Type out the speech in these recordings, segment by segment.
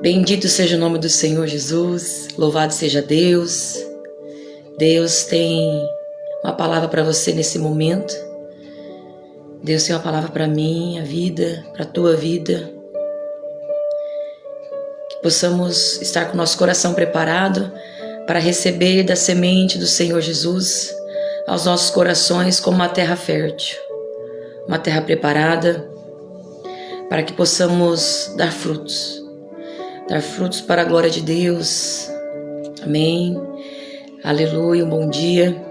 Bendito seja o nome do Senhor Jesus, louvado seja Deus. Deus tem uma palavra para você nesse momento. Deus tem uma palavra para minha vida, para a tua vida. Que possamos estar com o nosso coração preparado para receber da semente do Senhor Jesus aos nossos corações como uma terra fértil, uma terra preparada para que possamos dar frutos para a glória de Deus. Amém. Aleluia, um bom dia.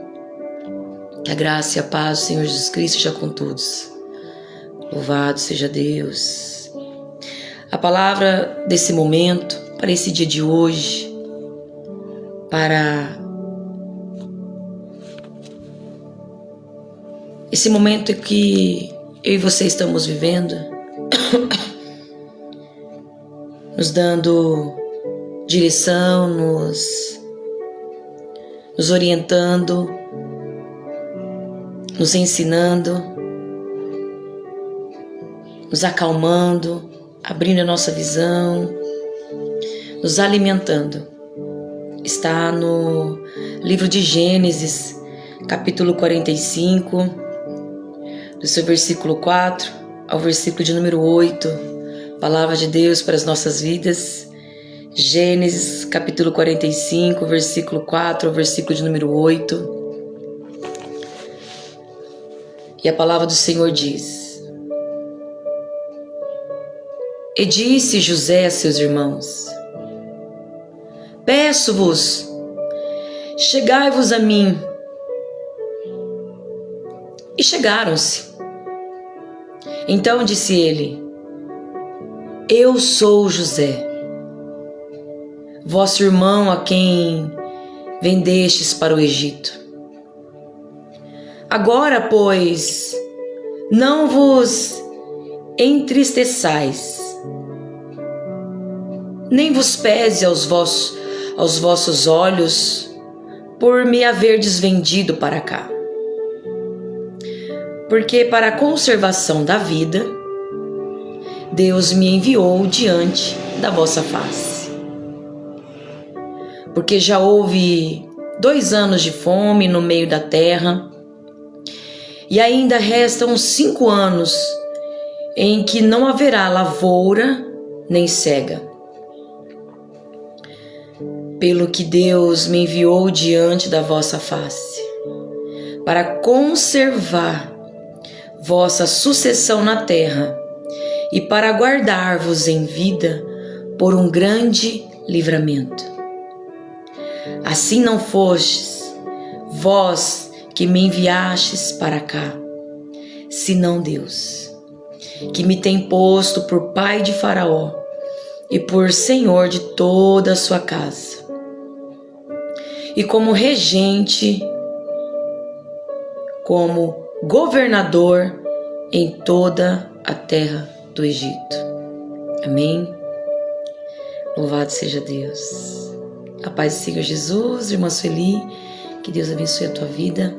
Que a graça e a paz do Senhor Jesus Cristo seja com todos. Louvado seja Deus. A palavra desse momento, para esse dia de hoje, para esse momento que eu e você estamos vivendo, nos dando direção, nos orientando, nos ensinando, nos acalmando, abrindo a nossa visão, nos alimentando. Está no livro de Gênesis, capítulo 45, do seu versículo 4 ao versículo de número 8. Palavra de Deus para as nossas vidas. Gênesis, capítulo 45, versículo 4 ao versículo de número 8. E a palavra do Senhor diz: E disse José a seus irmãos: Peço-vos, chegai-vos a mim. E chegaram-se. Então disse ele: Eu sou José, vosso irmão a quem vendestes para o Egito. Agora, pois, não vos entristeçais, nem vos pese aos vossos olhos por me haverdes vendido para cá. Porque para a conservação da vida, Deus me enviou diante da vossa face. Porque já houve 2 anos de fome no meio da terra, e ainda restam 5 anos em que não haverá lavoura nem cega. Pelo que Deus me enviou diante da vossa face, para conservar vossa sucessão na terra, e para guardar-vos em vida por um grande livramento. Assim não fostes vós que me enviastes para cá, senão Deus, que me tem posto por pai de Faraó e por senhor de toda a sua casa, e como regente, como governador em toda a terra do Egito. Amém. Louvado seja Deus. A paz do Senhor Jesus, irmã Sueli, que Deus abençoe a tua vida.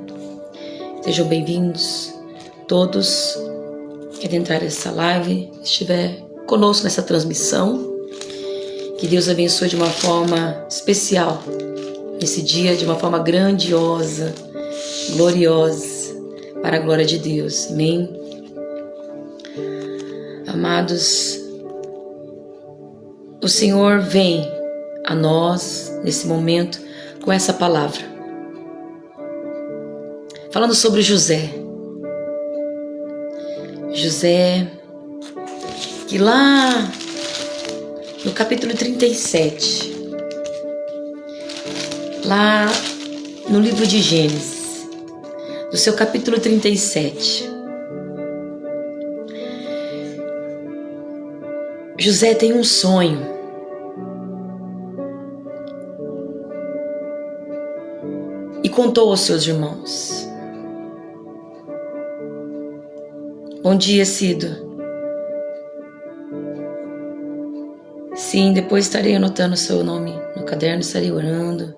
Sejam bem-vindos todos que adentrar essa live, estiver conosco nessa transmissão. Que Deus abençoe de uma forma especial esse dia, de uma forma grandiosa, gloriosa, para a glória de Deus. Amém. Amados, o Senhor vem a nós nesse momento com essa palavra, falando sobre José. José, que lá no capítulo 37, lá no livro de Gênesis, do seu capítulo 37, José tem um sonho. E contou aos seus irmãos. Bom dia, Cido. Sim, depois estarei anotando o seu nome no caderno, estarei orando.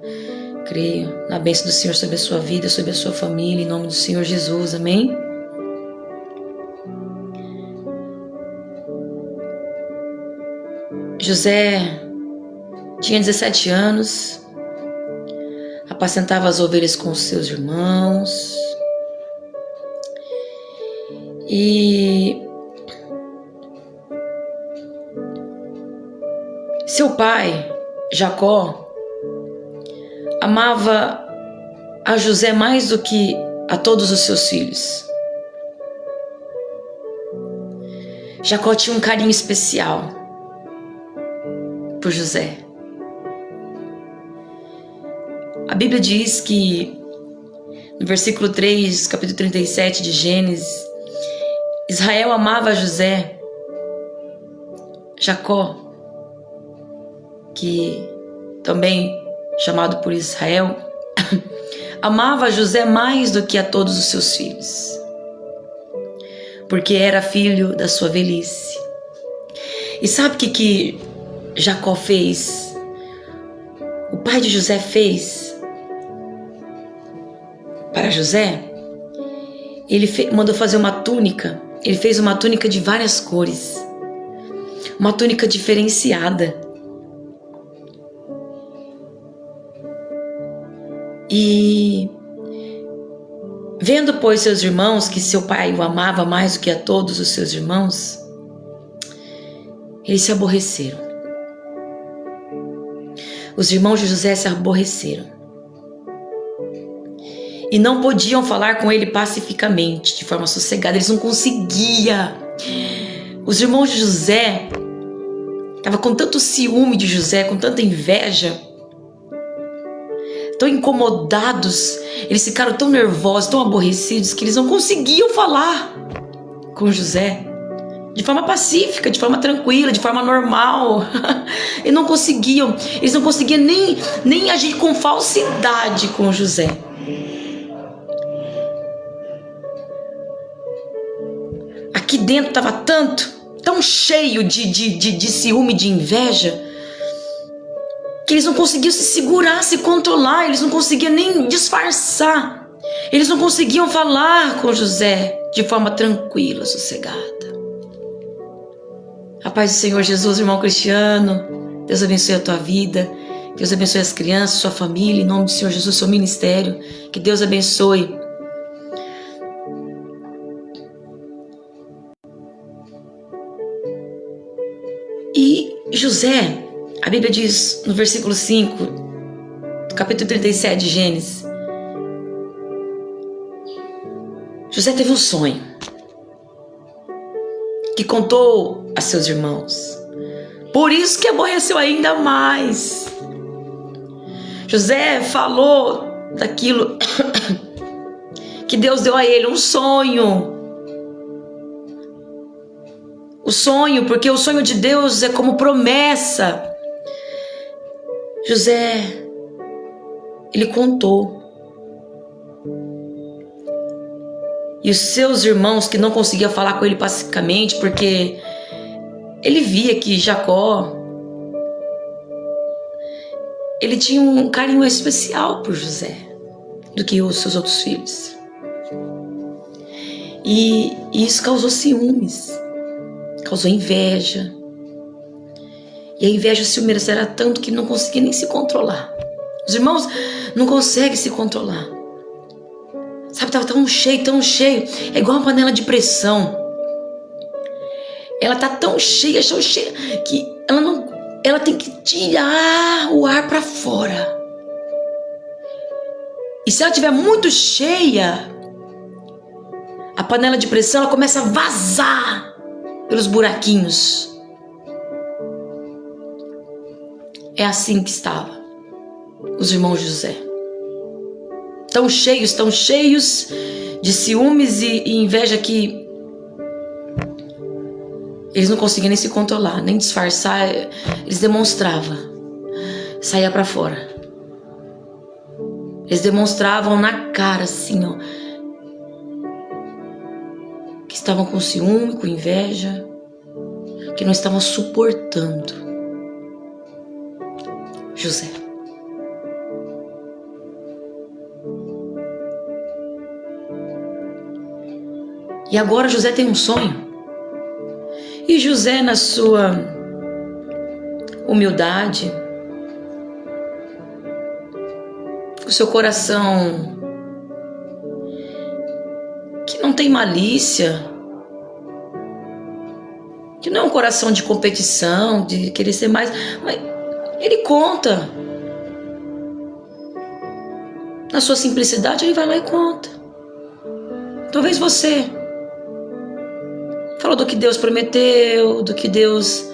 Creio na bênção do Senhor sobre a sua vida, sobre a sua família, em nome do Senhor Jesus. Amém? José tinha 17 anos, apacentava as ovelhas com os seus irmãos e seu pai, Jacó, amava a José mais do que a todos os seus filhos. Jacó tinha um carinho especial por José. A Bíblia diz que no versículo 3, capítulo 37 de Gênesis, Israel amava José, Jacó, que também chamado por Israel, amava José mais do que a todos os seus filhos, porque era filho da sua velhice. E sabe o que Jacó fez? O pai de José fez para José? Ele mandou fazer uma túnica. Ele fez uma túnica de várias cores, uma túnica diferenciada. E vendo, pois, seus irmãos que seu pai o amava mais do que a todos os seus irmãos, eles se aborreceram. Os irmãos de José se aborreceram e não podiam falar com ele pacificamente, de forma sossegada. Eles não conseguiam. Os irmãos de José estavam com tanto ciúme de José, com tanta inveja, tão incomodados, eles ficaram tão nervosos, tão aborrecidos, que eles não conseguiam falar com José de forma pacífica, de forma tranquila, de forma normal. Eles não conseguiam nem agir com falsidade com José. Aqui dentro estava tão cheio de ciúme, de inveja, que eles não conseguiam se segurar, se controlar, eles não conseguiam nem disfarçar, eles não conseguiam falar com José de forma tranquila, sossegada. A paz do Senhor Jesus, irmão Cristiano, Deus abençoe a tua vida, Deus abençoe as crianças, sua família, em nome do Senhor Jesus, seu ministério, que Deus abençoe. E José, a Bíblia diz no versículo 5, do capítulo 37 de Gênesis, José teve um sonho que contou a seus irmãos. Por isso que aborreceu ainda mais. José falou daquilo que Deus deu a ele, um sonho. O sonho, porque o sonho de Deus é como promessa. José, ele contou. E os seus irmãos que não conseguiam falar com ele pacificamente, porque ele via que Jacó, ele tinha um carinho especial por José do que os seus outros filhos. E isso causou ciúmes, causou inveja. E a inveja e o ciúme era tanto que não conseguia nem se controlar. Os irmãos não conseguem se controlar. Sabe, estava tão cheio, é igual uma panela de pressão. Ela tá tão cheia, que ela tem que tirar o ar para fora. E se ela estiver muito cheia, a panela de pressão ela começa a vazar pelos buraquinhos. É assim que estava os irmãos de José. Tão cheios de ciúmes e inveja que eles não conseguiam nem se controlar, nem disfarçar. Eles demonstravam, saía para fora. Eles demonstravam na cara assim, ó, que estavam com ciúme, com inveja, que não estavam suportando José. E agora José tem um sonho. E José, na sua humildade, o seu coração que não tem malícia, que não é um coração de competição, de querer ser mais, mas ele conta. Na sua simplicidade, ele vai lá e conta. Talvez você falou do que Deus prometeu, do que Deus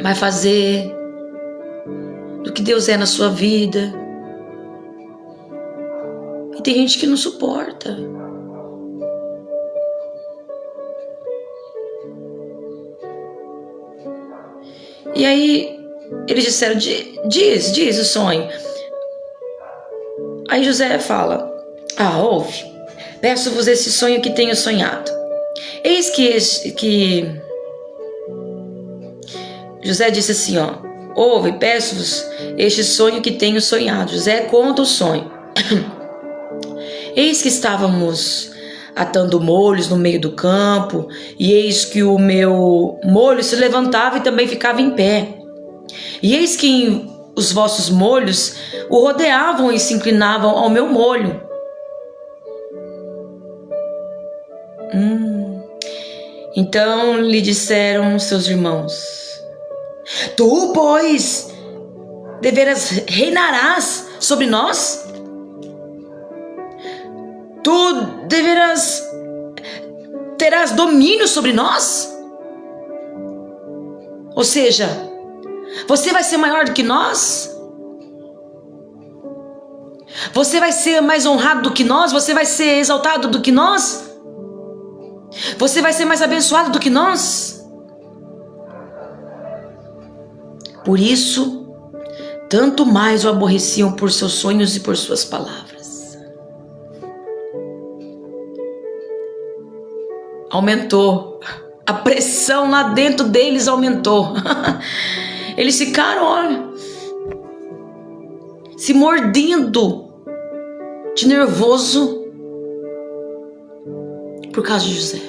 vai fazer, do que Deus é na sua vida. E tem gente que não suporta. E aí eles disseram, diz o sonho. Aí José fala, ouve, peço-vos esse sonho que tenho sonhado. Eis que José disse assim, ouve, peço-vos este sonho que tenho sonhado. José conta o sonho. Eis que estávamos atando molhos no meio do campo, e eis que o meu molho se levantava e também ficava em pé. E eis que os vossos molhos o rodeavam e se inclinavam ao meu molho. Então lhe disseram seus irmãos, tu, pois, deveras reinarás sobre nós? Tu terás domínio sobre nós? Ou seja, você vai ser maior do que nós? Você vai ser mais honrado do que nós? Você vai ser exaltado do que nós? Você vai ser mais abençoado do que nós? Por isso, tanto mais o aborreciam por seus sonhos e por suas palavras. Aumentou. A pressão lá dentro deles aumentou. Eles ficaram, se mordendo de nervoso por causa de José.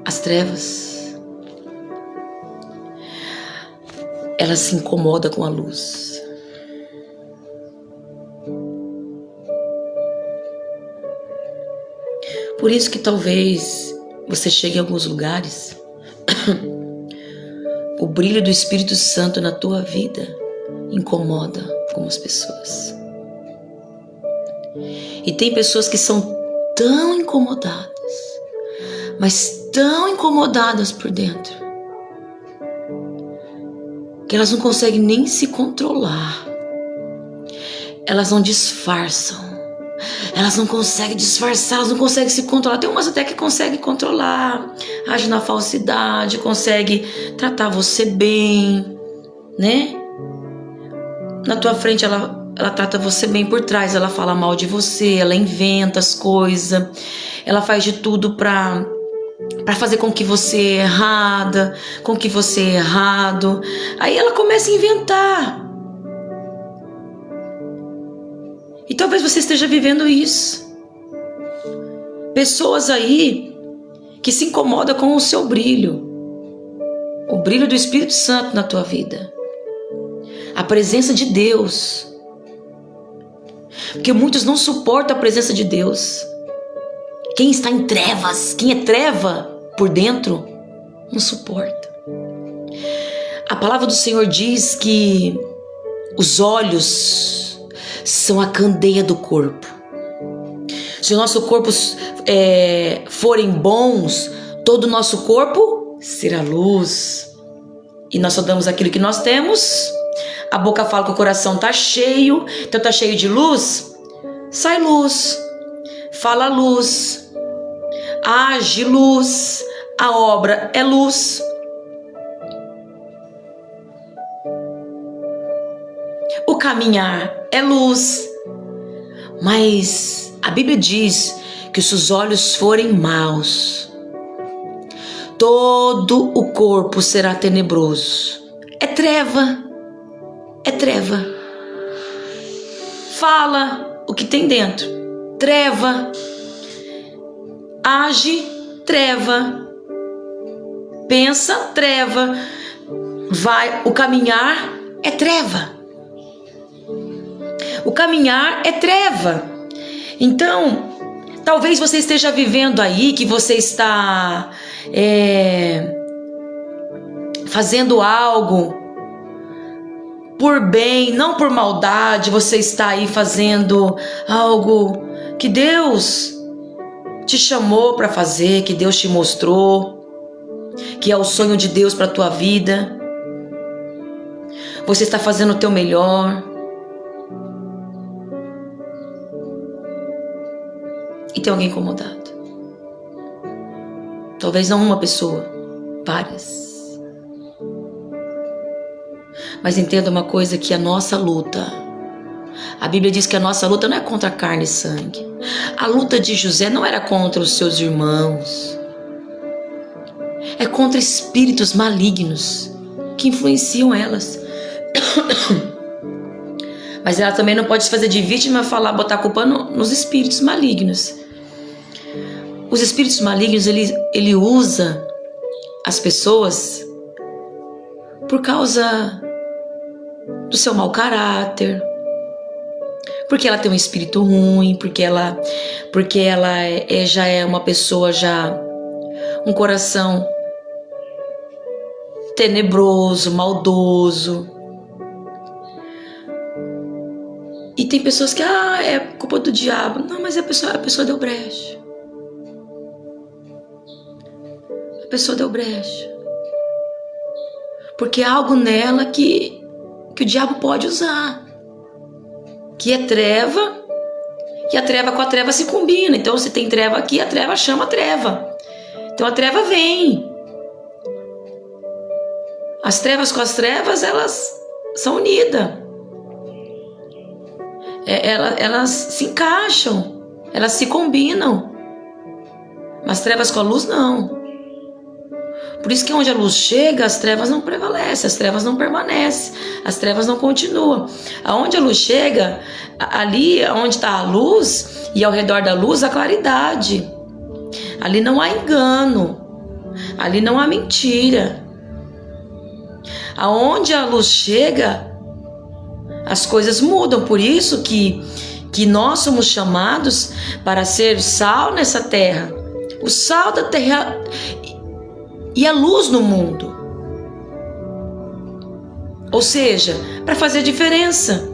As trevas, ela se incomoda com a luz. Por isso que talvez você chegue em alguns lugares, o brilho do Espírito Santo na tua vida incomoda algumas pessoas. E tem pessoas que são tão incomodadas, mas tão incomodadas por dentro, que elas não conseguem nem se controlar. Elas não disfarçam. Elas não conseguem disfarçar, elas não conseguem se controlar. Tem umas até que conseguem controlar, age na falsidade, consegue tratar você bem, né? Na tua frente ela trata você bem, por trás ela fala mal de você, ela inventa as coisas, ela faz de tudo pra fazer com que você errada, com que você errado. Aí ela começa a inventar. E talvez você esteja vivendo isso. Pessoas aí que se incomodam com o seu brilho, o brilho do Espírito Santo na tua vida, a presença de Deus. Porque muitos não suportam a presença de Deus. Quem está em trevas, quem é treva por dentro, não suporta. A palavra do Senhor diz que os olhos são a candeia do corpo. Se o nosso corpo forem bons, todo o nosso corpo será luz. E nós só damos aquilo que nós temos. A boca fala que o coração está cheio, então está cheio de luz. Sai luz, fala luz, age luz, a obra é luz. O caminhar é luz. Mas a Bíblia diz que se os olhos forem maus, todo o corpo será tenebroso. É treva. É treva. Fala o que tem dentro. Treva. Age. treva. Pensa, treva. Vai, o caminhar é treva. O caminhar é treva. Então, talvez você esteja vivendo aí que você está fazendo algo por bem, não por maldade. Você está aí fazendo algo que Deus te chamou para fazer, que Deus te mostrou, que é o sonho de Deus para a tua vida. Você está fazendo o teu melhor. E tem alguém incomodado. Talvez não uma pessoa, várias. Mas entenda uma coisa, que a nossa luta, a Bíblia diz que a nossa luta não é contra carne e sangue. A luta de José não era contra os seus irmãos. É contra espíritos malignos que influenciam elas. Mas ela também não pode se fazer de vítima e botar a culpa nos espíritos malignos. Os espíritos malignos, ele usa as pessoas por causa do seu mau caráter, porque ela tem um espírito ruim, porque ela já é uma pessoa, um coração tenebroso, maldoso. E tem pessoas que, é culpa do diabo. Não, mas a pessoa deu brecha. A pessoa deu brecha. Porque há algo nela que o diabo pode usar. Que é treva. E a treva com a treva se combina. Então, se tem treva aqui, a treva chama a treva. Então, a treva vem. As trevas com as trevas, elas são unidas. Elas se encaixam, elas se combinam, mas trevas com a luz não. Por isso que onde a luz chega, as trevas não prevalecem, as trevas não permanecem, as trevas não continuam. Aonde a luz chega, ali onde está a luz e ao redor da luz a claridade. Ali não há engano, ali não há mentira. Aonde a luz chega, as coisas mudam. Por isso que nós somos chamados para ser sal nessa terra, o sal da terra e a luz no mundo. Ou seja, para fazer diferença.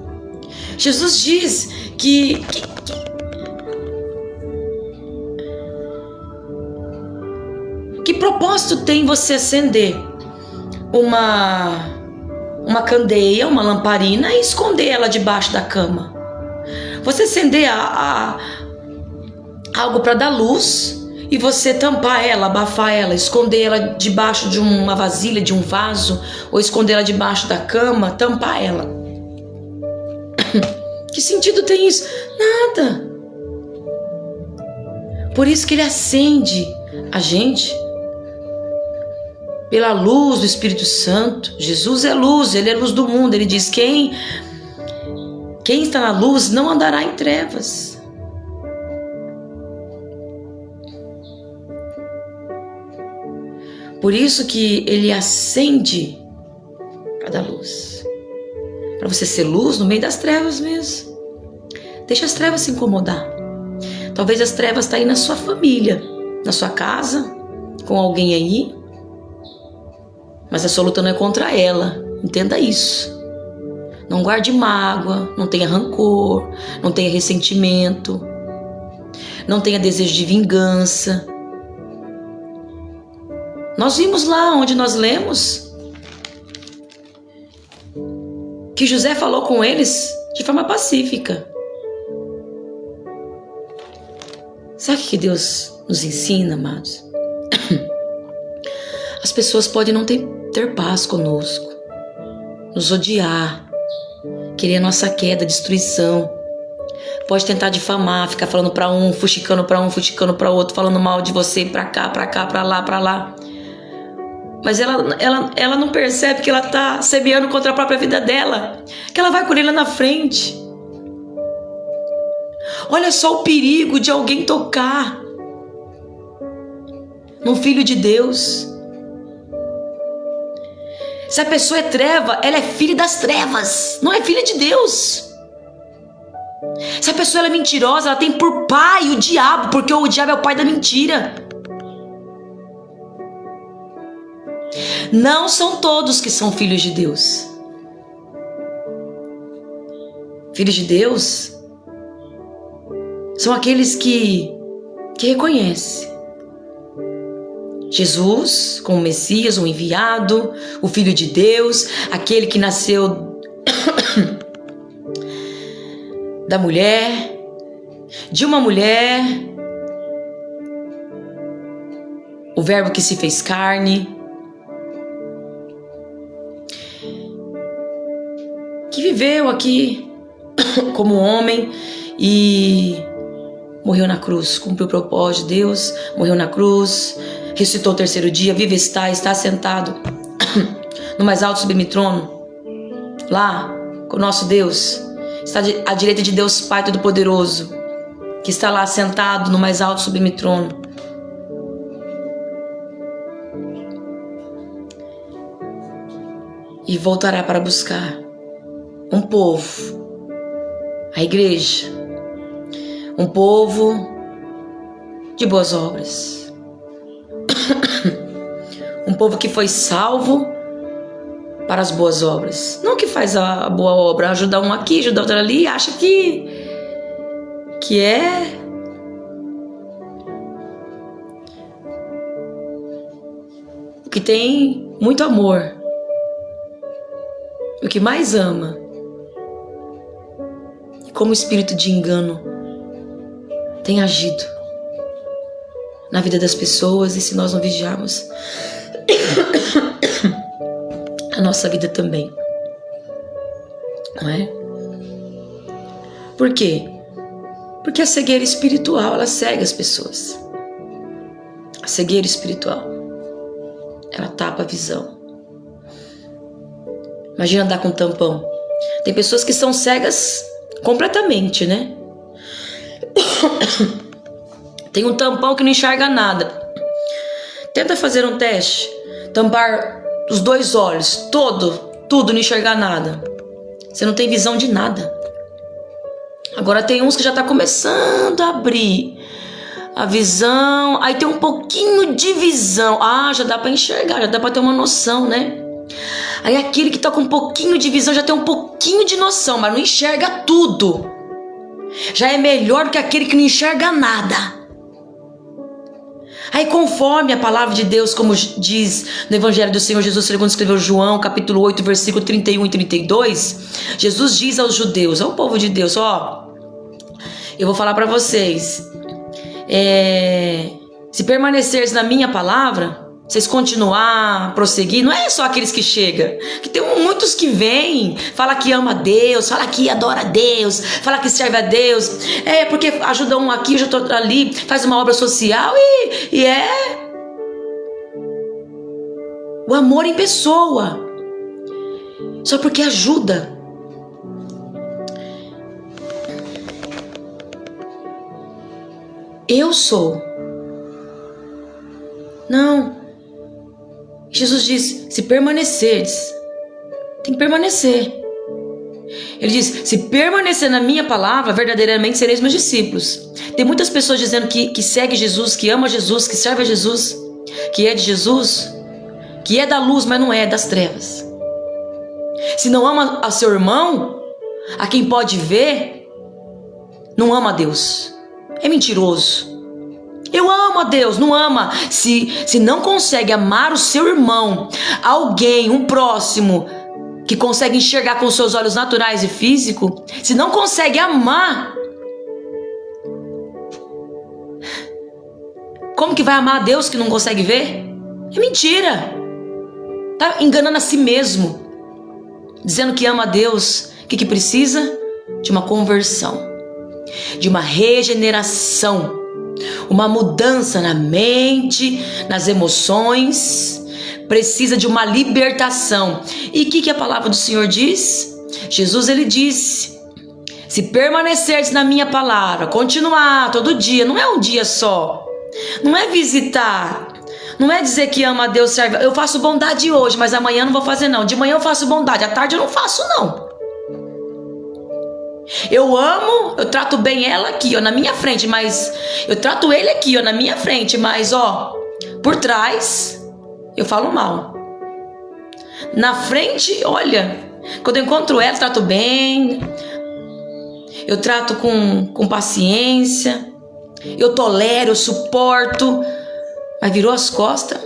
Jesus diz que propósito tem você acender uma candeia, uma lamparina e esconder ela debaixo da cama? Você acender algo para dar luz e você tampar ela, abafar ela, esconder ela debaixo de uma vasilha, de um vaso, ou esconder ela debaixo da cama, tampar ela. Que sentido tem isso? Nada. Por isso que ele acende a gente pela luz do Espírito Santo. Jesus é luz, ele é luz do mundo. Ele diz: quem está na luz não andará em trevas. Por isso que ele acende para dar luz, para você ser luz no meio das trevas mesmo. Deixa as trevas se incomodar. Talvez as trevas estão aí na sua família, na sua casa, com alguém aí, mas a sua luta não é contra ela. Entenda isso. Não guarde mágoa, não tenha rancor, não tenha ressentimento, não tenha desejo de vingança. Nós vimos lá onde nós lemos que José falou com eles de forma pacífica. Sabe o que Deus nos ensina, amados? As pessoas podem não ter paz conosco, nos odiar, querer a nossa queda, destruição. Pode tentar difamar, ficar falando para um, fuxicando para outro, falando mal de você, para cá, para lá. Mas ela não percebe que ela está semeando contra a própria vida dela, que ela vai colher lá na frente. Olha só o perigo de alguém tocar num filho de Deus. Se a pessoa é treva, ela é filha das trevas, não é filha de Deus. Se a pessoa é mentirosa, ela tem por pai o diabo, porque o diabo é o pai da mentira. Não são todos que são filhos de Deus. Filhos de Deus são aqueles que reconhecem Jesus como Messias, o enviado, o Filho de Deus, aquele que nasceu da mulher, de uma mulher, o Verbo que se fez carne, que viveu aqui como homem e morreu na cruz, cumpriu o propósito de Deus, morreu na cruz, ressuscitou o terceiro dia, vive está sentado no mais alto sublime trono, lá com o nosso Deus, está à direita de Deus Pai Todo-Poderoso, que está lá sentado no mais alto sublime trono. E voltará para buscar um povo, a igreja, um povo de boas obras, um povo que foi salvo para as boas obras, não que faz a boa obra, ajudar um aqui, ajudar outro ali, acha que é o que tem muito amor, o que mais ama. Como o espírito de engano tem agido na vida das pessoas, e se nós não vigiarmos, a nossa vida também, não é? Por quê? Porque a cegueira espiritual, ela cega as pessoas. A cegueira espiritual, ela tapa a visão. Imagina andar com um tampão. Tem pessoas que são cegas completamente, né? Tem um tampão que não enxerga nada. Tenta fazer um teste, tampar os dois olhos, tudo, não enxergar nada. Você não tem visão de nada. Agora tem uns que já tá começando a abrir a visão, aí tem um pouquinho de visão. Já dá para enxergar, já dá para ter uma noção, né? Aí aquele que tá com um pouquinho de visão já tem um pouquinho de noção, mas não enxerga tudo. Já é melhor do que aquele que não enxerga nada. Aí conforme a palavra de Deus, como diz no Evangelho do Senhor Jesus, segundo escreveu João, capítulo 8, versículo 31 e 32, Jesus diz aos judeus, ao povo de Deus, eu vou falar para vocês, se permaneceres na minha palavra, vocês continuar, prosseguir, não é só aqueles que chegam, que tem muitos que vêm, fala que ama a Deus, fala que adora a Deus, fala que serve a Deus, porque ajuda um aqui, ajuda outro ali, faz uma obra social e é o amor em pessoa, só porque ajuda. Eu sou. Não. Jesus diz, se permanecerdes, tem que permanecer. Ele diz, se permanecer na minha palavra, verdadeiramente sereis meus discípulos. Tem muitas pessoas dizendo que segue Jesus, que ama Jesus, que serve a Jesus, que é de Jesus, que é da luz, mas não é, das trevas. Se não ama a seu irmão, a quem pode ver, não ama a Deus. É mentiroso. Eu amo a Deus, não ama. Se não consegue amar o seu irmão, alguém, um próximo, que consegue enxergar com seus olhos naturais e físicos, se não consegue amar, como que vai amar a Deus que não consegue ver? É mentira. Tá enganando a si mesmo, dizendo que ama a Deus. O que precisa? De uma conversão, de uma regeneração, uma mudança na mente, nas emoções, precisa de uma libertação. E o que a palavra do Senhor diz? Jesus, ele disse, se permanecerdes na minha palavra, continuar todo dia, não é um dia só, não é visitar Não é dizer que ama a Deus, serve. Eu faço bondade hoje, mas amanhã não vou fazer não. De manhã eu faço bondade, à tarde eu não faço não. Eu amo, eu trato bem ela aqui, ó, na minha frente, mas eu trato ele aqui, ó, na minha frente, mas ó, por trás eu falo mal. Na frente, olha, quando eu encontro ela, eu trato bem, eu trato com paciência, eu tolero, eu suporto, mas virou as costas,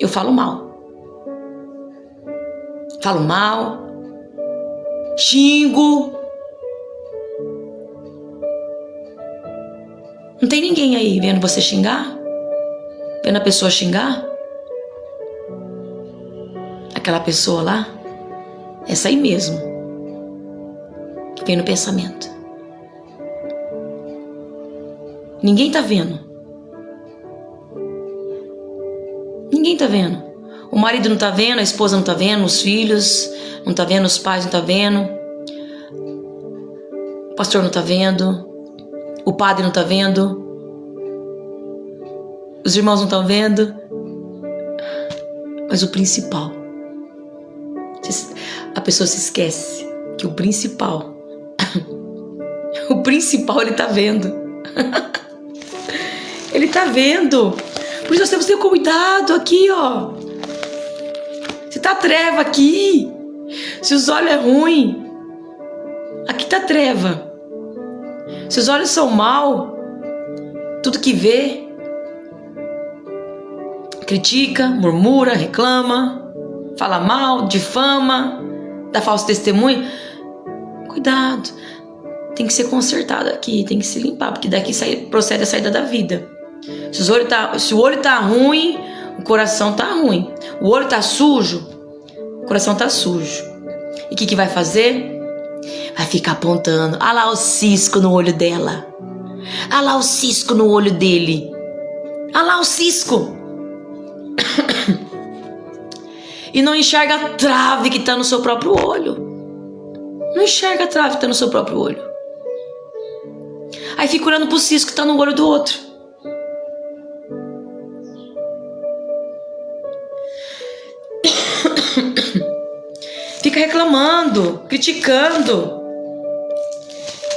eu falo mal. Falo mal, xingo. Não tem ninguém aí vendo você xingar? Vendo a pessoa xingar? Aquela pessoa lá, essa aí mesmo, que vem no pensamento. Ninguém tá vendo. Ninguém tá vendo. O marido não tá vendo, a esposa não tá vendo, os filhos não tá vendo, os pais não tá vendo, o pastor não tá vendo, o padre não tá vendo, os irmãos não estão vendo, mas o principal, a pessoa se esquece que o principal ele tá vendo. Ele tá vendo. Por isso nós temos que ter cuidado aqui, ó. Se tá treva aqui, se os olhos é ruim, aqui tá treva. Se os olhos são mal, tudo que vê, critica, murmura, reclama, fala mal, difama, dá falso testemunho. Cuidado, tem que ser consertado aqui, tem que se limpar, porque daqui procede a saída da vida. Se o olho tá ruim, o coração tá ruim. O olho tá sujo, o coração tá sujo. E o que vai fazer? Vai ficar apontando. Ah lá o cisco no olho dela. Ah lá o cisco no olho dele. Ah lá o cisco. E não enxerga a trave que tá no seu próprio olho. Não enxerga a trave que tá no seu próprio olho. Aí fica olhando pro cisco que tá no olho do outro. Fica reclamando, criticando.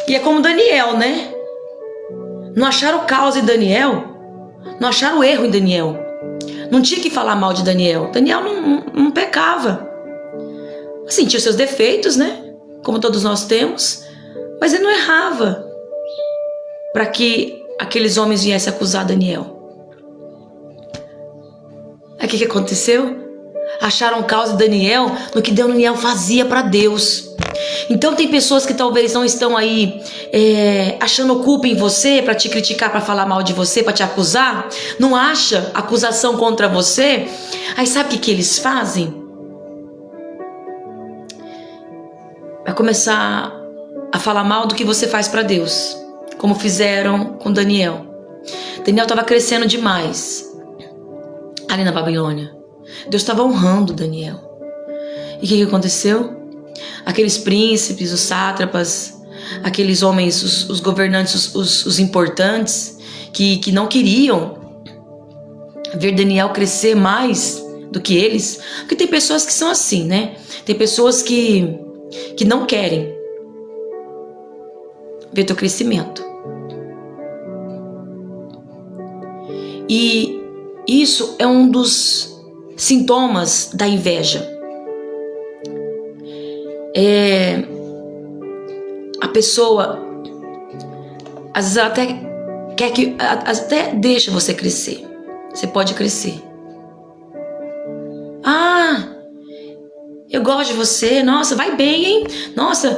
E é como Daniel, né? Não acharam causa em Daniel, não acharam erro em Daniel. Não tinha que falar mal de Daniel. Daniel não pecava. Assim, tinha os seus defeitos, né? Como todos nós temos. Mas ele não errava para que aqueles homens viessem acusar Daniel. Aí o que aconteceu? Acharam causa de Daniel no que Daniel fazia para Deus. Então tem pessoas que talvez não estão aí achando culpa em você para te criticar, para falar mal de você, para te acusar. Não acha acusação contra você. Aí sabe o que eles fazem? Vai começar a falar mal do que você faz para Deus, como fizeram com Daniel. Daniel estava crescendo demais ali na Babilônia. Deus estava honrando Daniel. E o que aconteceu? Aqueles príncipes, os sátrapas, aqueles homens, os governantes, os importantes, que não queriam ver Daniel crescer mais do que eles. Porque tem pessoas que são assim, né? Tem pessoas que não querem ver teu crescimento. E isso é um dos sintomas da inveja. A pessoa às vezes ela até quer que até deixa você crescer. Você pode crescer. Ah, eu gosto de você. Nossa, vai bem, hein? Nossa,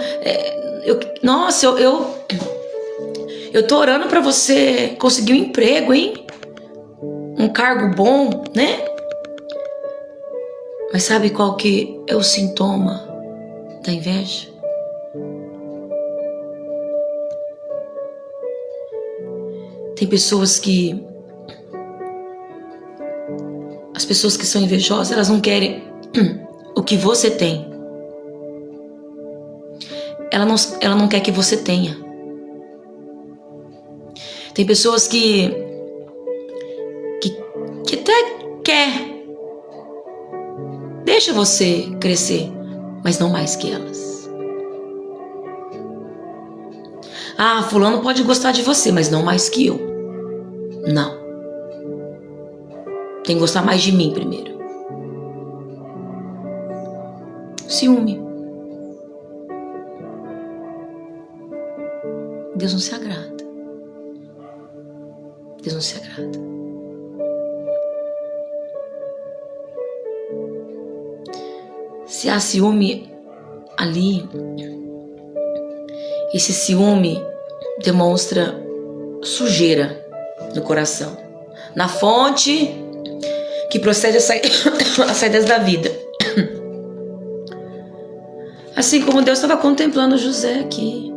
eu tô orando pra você conseguir um emprego, hein? Um cargo bom, né? Mas sabe qual que é o sintoma da inveja? Tem pessoas que... As pessoas que são invejosas, elas não querem o que você tem. Ela não quer que você tenha. Tem pessoas que que até quer, deixa você crescer, mas não mais que elas. Ah, fulano pode gostar de você, mas não mais que eu. Não. Tem que gostar mais de mim primeiro. Ciúme. Deus não se agrada. Deus não se agrada. Se há ciúme ali, esse ciúme demonstra sujeira no coração, na fonte que procede as saídas da vida. Assim como Deus estava contemplando José aqui.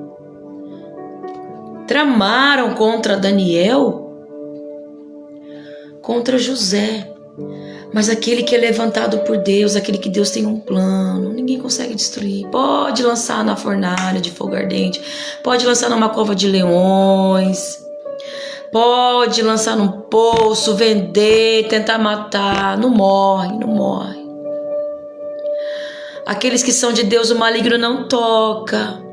Tramaram contra Daniel, contra José. Mas aquele que é levantado por Deus, aquele que Deus tem um plano, ninguém consegue destruir. Pode lançar na fornalha de fogo ardente, pode lançar numa cova de leões, pode lançar num poço, vender, tentar matar, não morre, não morre. Aqueles que são de Deus, o maligno não toca.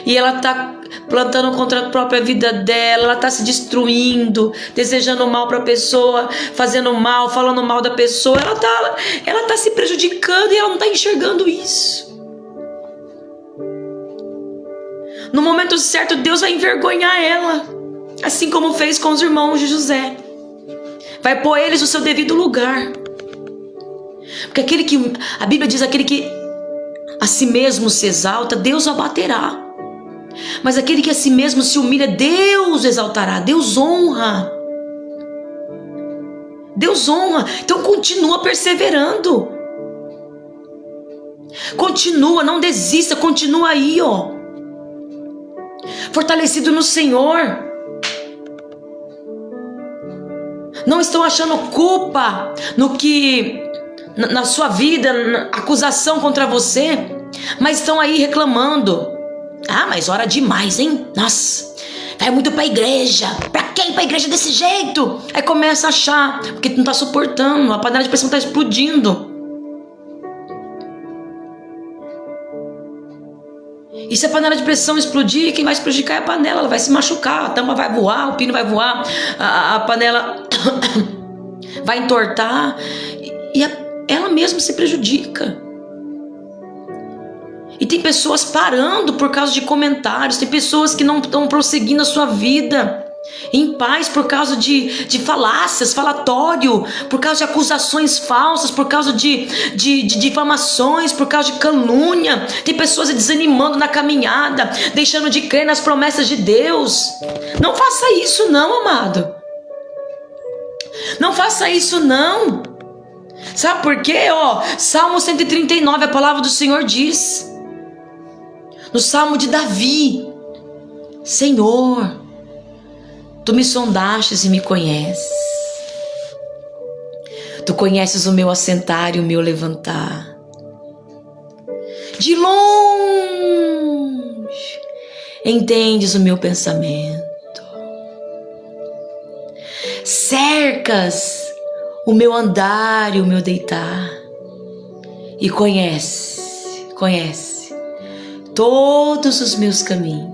E ela está plantando contra a própria vida dela, ela está se destruindo, desejando mal para a pessoa, fazendo mal, falando mal da pessoa. Ela tá se prejudicando e ela não está enxergando isso. No momento certo, Deus vai envergonhar ela, assim como fez com os irmãos de José. Vai pôr eles no seu devido lugar. Porque aquele que, a Bíblia diz, aquele que a si mesmo se exalta, Deus o abaterá. Mas aquele que a si mesmo se humilha, Deus exaltará, Deus honra. Deus honra. Então continua perseverando. Continua, não desista, continua aí, ó. Fortalecido no Senhor. Não estão achando culpa no que na sua vida, acusação contra você, mas estão aí reclamando. Ah, mas ora demais, hein? Nossa, vai muito pra igreja. Pra quem ir pra igreja desse jeito? Aí começa a achar, porque não tá suportando, a panela de pressão tá explodindo. E se a panela de pressão explodir, quem vai se prejudicar é a panela, ela vai se machucar, a tampa vai voar, o pino vai voar, a panela vai entortar e ela mesma se prejudica. E tem pessoas parando por causa de comentários, tem pessoas que não estão prosseguindo a sua vida em paz por causa de falácias, falatório, por causa de acusações falsas, por causa de difamações, por causa de calúnia. Tem pessoas desanimando na caminhada, deixando de crer nas promessas de Deus. Não faça isso não, amado. Não faça isso não. Sabe por quê? Salmo 139, a palavra do Senhor diz, no Salmo de Davi: Senhor, Tu me sondastes e me conheces. Tu conheces o meu assentar e o meu levantar. De longe entendes o meu pensamento. Cercas o meu andar e o meu deitar. E conhece todos os meus caminhos.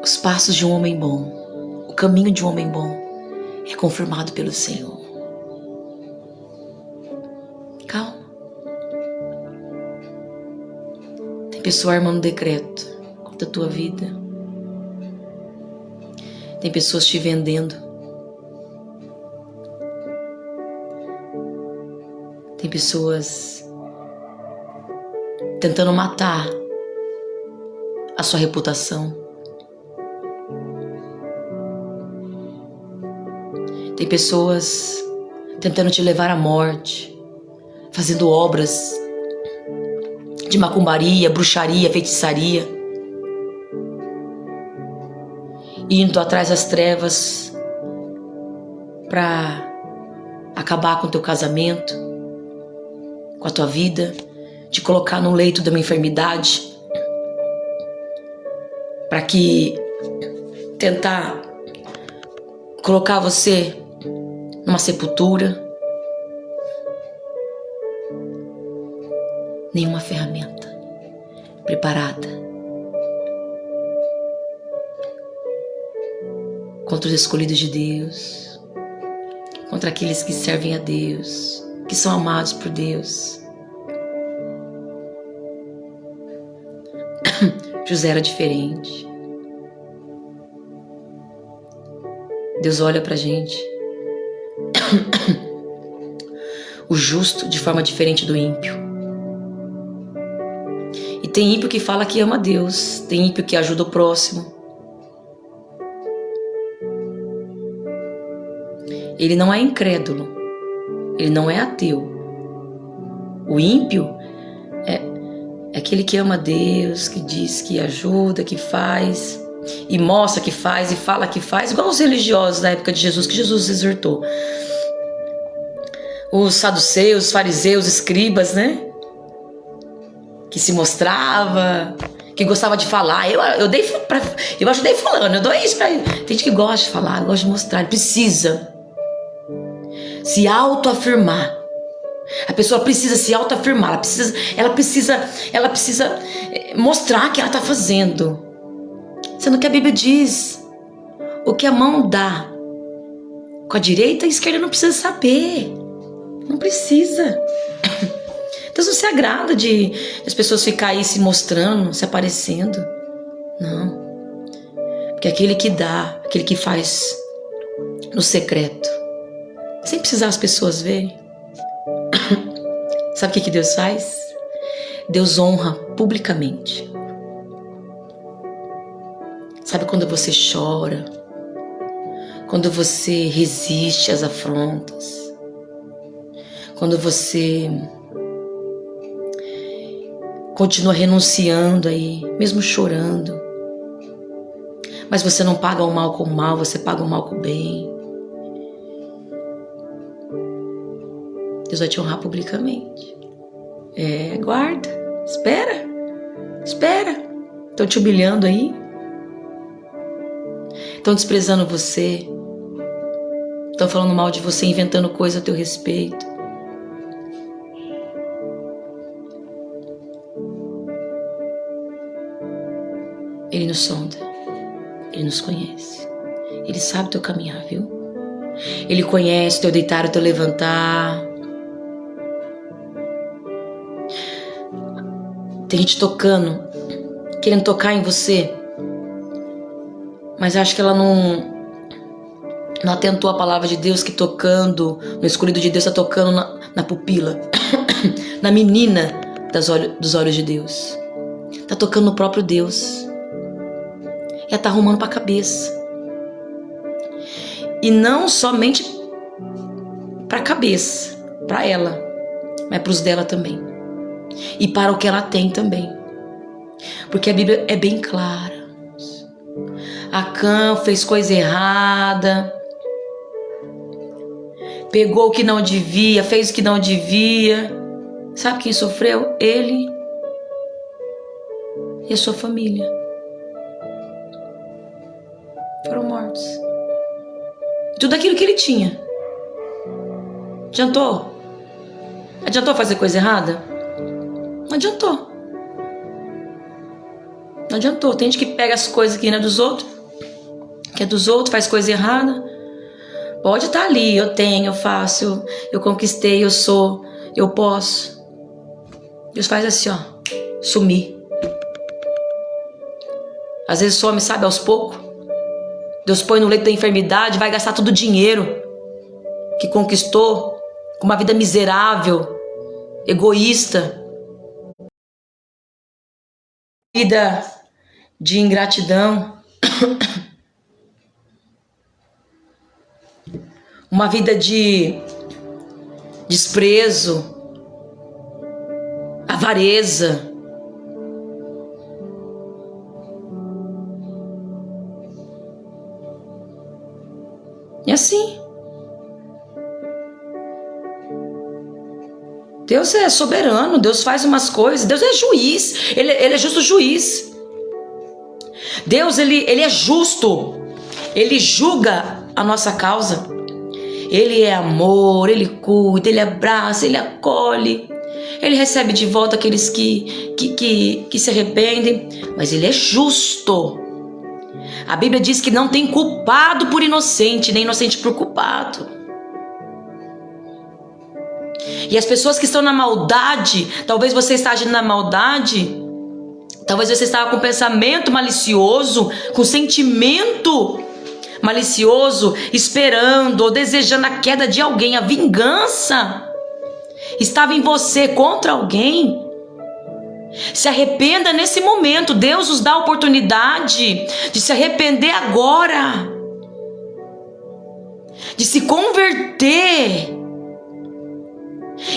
Os passos de um homem bom, o caminho de um homem bom é confirmado pelo Senhor. Calma. Tem pessoa armando decreto contra a tua vida. Tem pessoas te vendendo. Tem pessoas tentando matar a sua reputação. Tem pessoas tentando te levar à morte, fazendo obras de macumbaria, bruxaria, feitiçaria, indo atrás das trevas para acabar com o teu casamento, com a tua vida, te colocar no leito de uma enfermidade, para que tentar colocar você numa sepultura. Nenhuma ferramenta preparada contra os escolhidos de Deus, contra aqueles que servem a Deus, que são amados por Deus. José era diferente. Deus olha pra gente, o justo de forma diferente do ímpio. E tem ímpio que fala que ama Deus, tem ímpio que ajuda o próximo. Ele não é incrédulo, ele não é ateu. O ímpio é aquele que ama Deus, que diz que ajuda, que faz, e mostra que faz, e fala que faz, igual os religiosos da época de Jesus, que Jesus exortou. Os saduceus, os fariseus, escribas, né? Que se mostrava, que gostava de falar. Eu ajudei fulano, eu dou isso pra ele. Tem gente que gosta de falar, gosta de mostrar, ele precisa se autoafirmar. A pessoa precisa se autoafirmar, ela precisa mostrar que ela está fazendo. Sendo que a Bíblia diz: o que a mão dá com a direita, a esquerda não precisa saber. Não precisa. Deus não se agrada de as pessoas ficarem aí se mostrando, se aparecendo. Não. Porque aquele que dá, aquele que faz no secreto, sem precisar as pessoas verem. Sabe o que Deus faz? Deus honra publicamente. Sabe quando você chora? Quando você resiste às afrontas? Quando você continua renunciando aí, mesmo chorando, mas você não paga o mal com o mal, você paga o mal com o bem. Deus vai te honrar publicamente. Guarda, espera. Estão te humilhando aí. Estão desprezando você. Estão falando mal de você, inventando coisa a teu respeito. Ele nos sonda. Ele nos conhece. Ele sabe o teu caminhar, viu? Ele conhece o teu deitar, o teu levantar. Tem gente tocando, querendo tocar em você, mas acho que ela não atentou a palavra de Deus, que tocando, no escolhido de Deus, está tocando na pupila, na menina dos olhos de Deus. Está tocando no próprio Deus. Ela está arrumando para a cabeça. E não somente para a cabeça, para ela, mas para os dela também. E para o que ela tem também. Porque a Bíblia é bem clara. Acã fez coisa errada, pegou o que não devia, fez o que não devia. Sabe quem sofreu? Ele e a sua família. Foram mortos. Tudo aquilo que ele tinha. Adiantou? Adiantou fazer coisa errada? Não adiantou. Não adiantou. Tem gente que pega as coisas que não é dos outros, que é dos outros, faz coisa errada. Pode estar ali, eu tenho, eu faço, eu conquistei, eu sou, eu posso. Deus faz assim, ó, sumir. Às vezes some, sabe, aos poucos. Deus põe no leito da enfermidade, vai gastar todo o dinheiro que conquistou, com uma vida miserável, egoísta. Vida de ingratidão, uma vida de desprezo, avareza. E assim, Deus é soberano, Deus faz umas coisas, Deus é juiz, Ele é justo juiz. Deus, ele é justo. Ele julga a nossa causa. Ele é amor, Ele cuida, Ele abraça, Ele acolhe. Ele recebe de volta aqueles que se arrependem, mas Ele é justo. A Bíblia diz que não tem culpado por inocente, nem inocente por culpado. E as pessoas que estão na maldade, talvez você está agindo na maldade, talvez você estava com pensamento malicioso, com sentimento malicioso, esperando ou desejando a queda de alguém, a vingança estava em você contra alguém. Se arrependa nesse momento. Deus nos dá a oportunidade de se arrepender agora, de se converter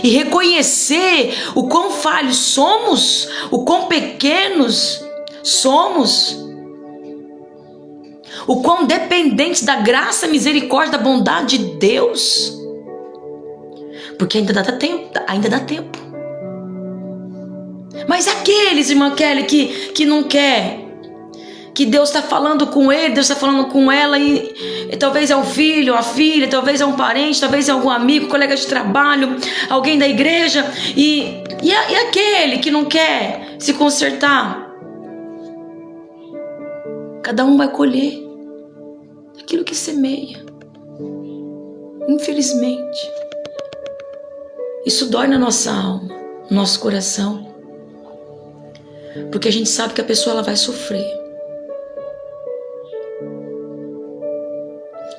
e reconhecer o quão falhos somos, o quão pequenos somos, o quão dependentes da graça, misericórdia, da bondade de Deus. Porque ainda dá tempo. Mas aqueles, irmã Kelly, que não quer, que Deus está falando com ele, Deus está falando com ela, e talvez é um filho, uma filha, talvez é um parente, talvez é algum amigo, colega de trabalho, alguém da igreja, e aquele que não quer se consertar, cada um vai colher aquilo que semeia. Infelizmente, isso dói na nossa alma, no nosso coração, porque a gente sabe que a pessoa ela vai sofrer.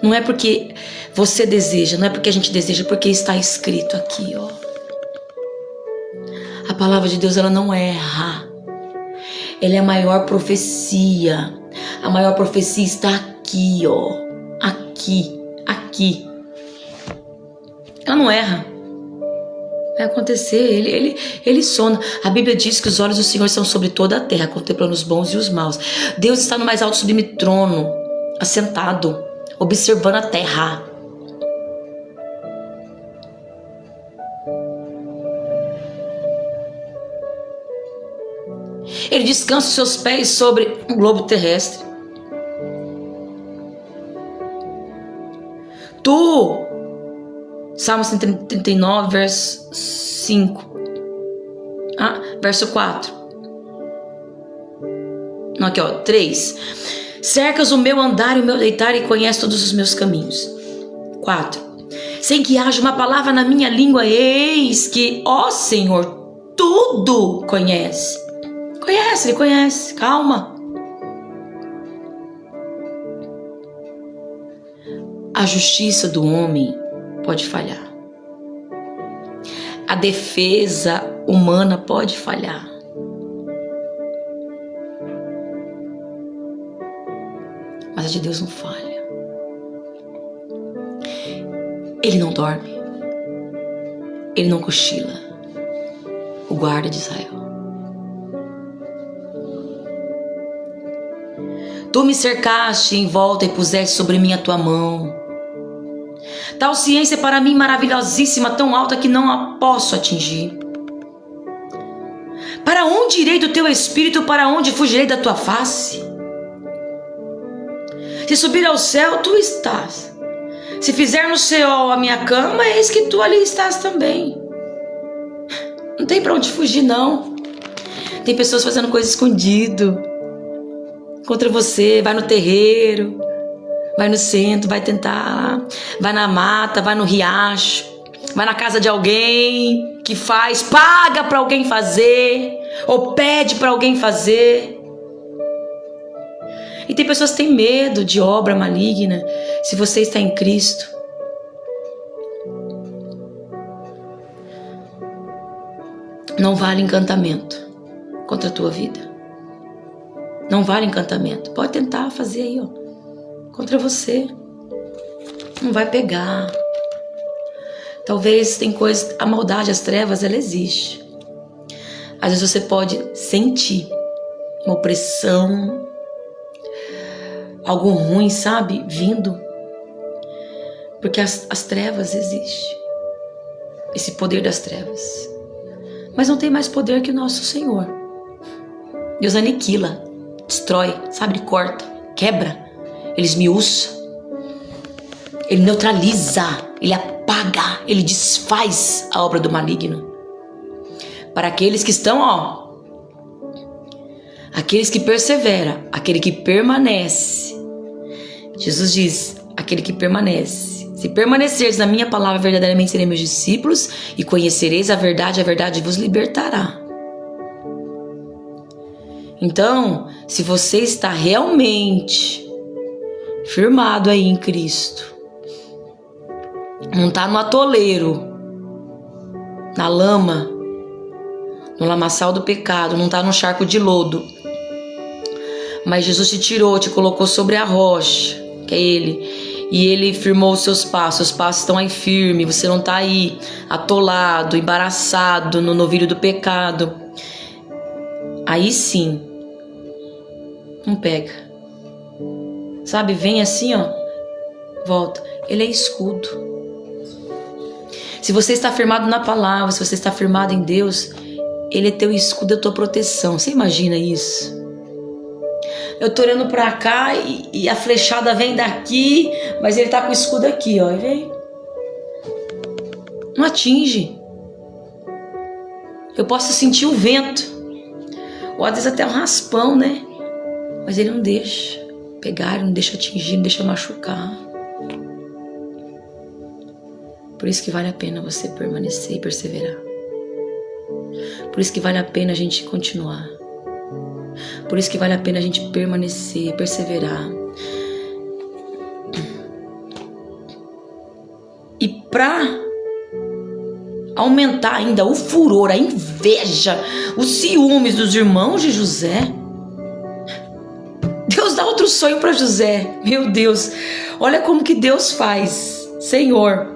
Não é porque você deseja, não é porque a gente deseja, porque está escrito aqui, ó. A palavra de Deus, ela não erra. Ela é a maior profecia. A maior profecia está aqui, ó. Aqui. Ela não erra. Vai acontecer, ele sonda. A Bíblia diz que os olhos do Senhor são sobre toda a terra, contemplando os bons e os maus. Deus está no mais alto sublime trono, assentado, observando a terra. Ele descansa os seus pés sobre o globo terrestre. Salmos 39, verso 5. Verso 4. Não, aqui, ó, 3. Cercas o meu andar e o meu deitar e conhece todos os meus caminhos. 4. Sem que haja uma palavra na minha língua, eis que, ó Senhor, tudo conhece. Ele conhece. Calma. A justiça do homem pode falhar. A defesa humana pode falhar. Mas a de Deus não falha. Ele não dorme. Ele não cochila. O guarda de Israel. Tu me cercaste em volta e puseste sobre mim a tua mão. Tal ciência é para mim maravilhosíssima, tão alta que não a posso atingir. Para onde irei do teu espírito? Para onde fugirei da tua face? Se subir ao céu, tu estás. Se fizer no Seol a minha cama, eis que tu ali estás também. Não tem para onde fugir, não. Tem pessoas fazendo coisa escondido contra você. Vai no terreiro, vai no centro, vai tentar, vai na mata, vai no riacho, vai na casa de alguém que faz, paga para alguém fazer, ou pede para alguém fazer. E tem pessoas que têm medo de obra maligna. Se você está em Cristo, não vale encantamento contra a tua vida. Não vale encantamento. Pode tentar fazer aí, ó, contra você. Não vai pegar. Talvez tem coisa, a maldade, as trevas, ela existe. Às vezes você pode sentir uma opressão, algo ruim, sabe, vindo. Porque as trevas existem. Esse poder das trevas. Mas não tem mais poder que o nosso Senhor. Deus aniquila, destrói, sabe, corta, quebra. ele esmiuça, ele neutraliza, ele apaga, ele desfaz a obra do maligno. Para aqueles que estão, aqueles que perseveram, aquele que permanece. Jesus diz, aquele que permanece. Se permaneceres na minha palavra, verdadeiramente sereis meus discípulos e conhecereis a verdade vos libertará. Então, se você está realmente firmado aí em Cristo, não está no atoleiro, na lama, no lamaçal do pecado, não está no charco de lodo, mas Jesus te tirou, te colocou sobre a rocha, que é Ele, e Ele firmou os seus passos estão aí firmes, você não está aí atolado, embaraçado no novilho do pecado. Aí sim, não pega, sabe, vem assim, volta. Ele é escudo. Se você está firmado na palavra, se você está firmado em Deus, Ele é teu escudo, é tua proteção. Você imagina isso? Eu tô olhando pra cá e a flechada vem daqui, mas ele tá com o escudo aqui, ó, e vem. Não atinge. Eu posso sentir o vento, ou às vezes até um raspão, né? Mas ele não deixa pegar, ele não deixa atingir, não deixa machucar. Por isso que vale a pena você permanecer e perseverar. Por isso que vale a pena a gente continuar. Por isso que vale a pena a gente permanecer, perseverar. E para aumentar ainda o furor, a inveja, os ciúmes dos irmãos de José, Deus dá outro sonho para José. Meu Deus, olha como que Deus faz, Senhor.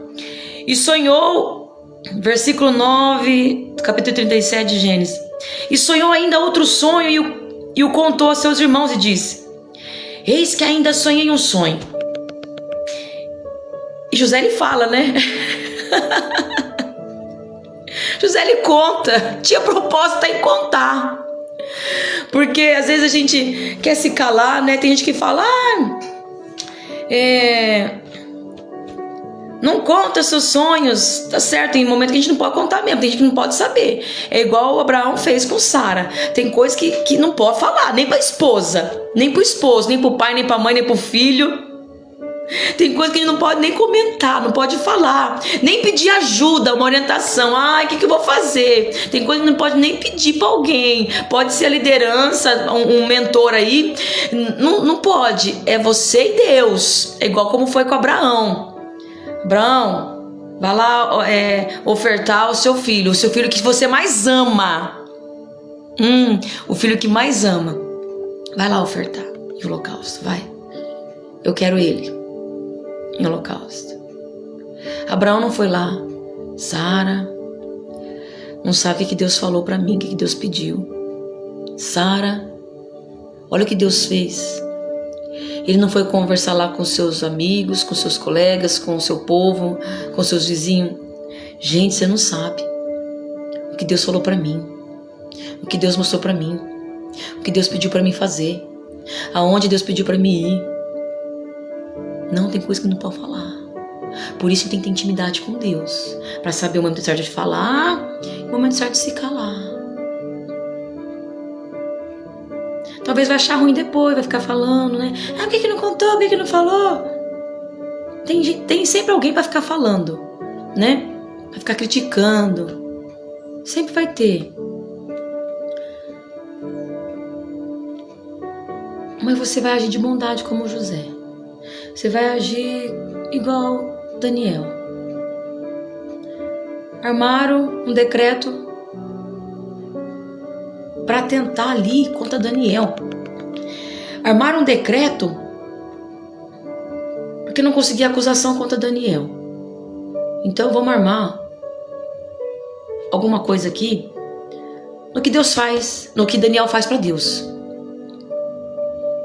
E sonhou, versículo 9, capítulo 37 de Gênesis. E sonhou ainda outro sonho e o contou a seus irmãos e disse: eis que ainda sonhei um sonho. E José ele fala, né? José ele conta, tinha propósito em contar. Porque às vezes a gente quer se calar, né? Tem gente que fala, não conta seus sonhos, tá certo? Tem momento que a gente não pode contar mesmo, tem gente que não pode saber. É igual o Abraão fez com Sara. Tem coisas que não pode falar, nem pra esposa, nem pro esposo, nem pro pai, nem pra mãe, nem pro filho. Tem coisa que a gente não pode nem comentar, não pode falar, nem pedir ajuda, uma orientação. O que eu vou fazer? Tem coisa que não pode nem pedir para alguém. Pode ser a liderança, um mentor aí. Não pode. É você e Deus. É igual como foi com Abraão. Abraão, vai lá ofertar o seu filho que você mais ama. O filho que mais ama. Vai lá ofertar em holocausto, vai. Eu quero ele em holocausto. Abraão não foi lá. Sara, não sabe o que Deus falou para mim, o que Deus pediu. Sara, olha o que Deus fez. Ele não foi conversar lá com seus amigos, com seus colegas, com o seu povo, com seus vizinhos. Gente, você não sabe o que Deus falou para mim, o que Deus mostrou para mim, o que Deus pediu para mim fazer, aonde Deus pediu para mim ir. Não, tem coisa que não pode falar. Por isso tem que ter intimidade com Deus, para saber o momento certo de falar e o momento certo de se calar. Talvez vai achar ruim depois, vai ficar falando, né? Por que não contou? Por que não falou? Tem sempre alguém para ficar falando, né? Vai ficar criticando. Sempre vai ter. Mas você vai agir de bondade como José. Você vai agir igual Daniel. Armaram um decreto para tentar ali contra Daniel. Armaram um decreto porque não conseguia acusação contra Daniel. Então vamos armar alguma coisa aqui no que Deus faz, no que Daniel faz para Deus.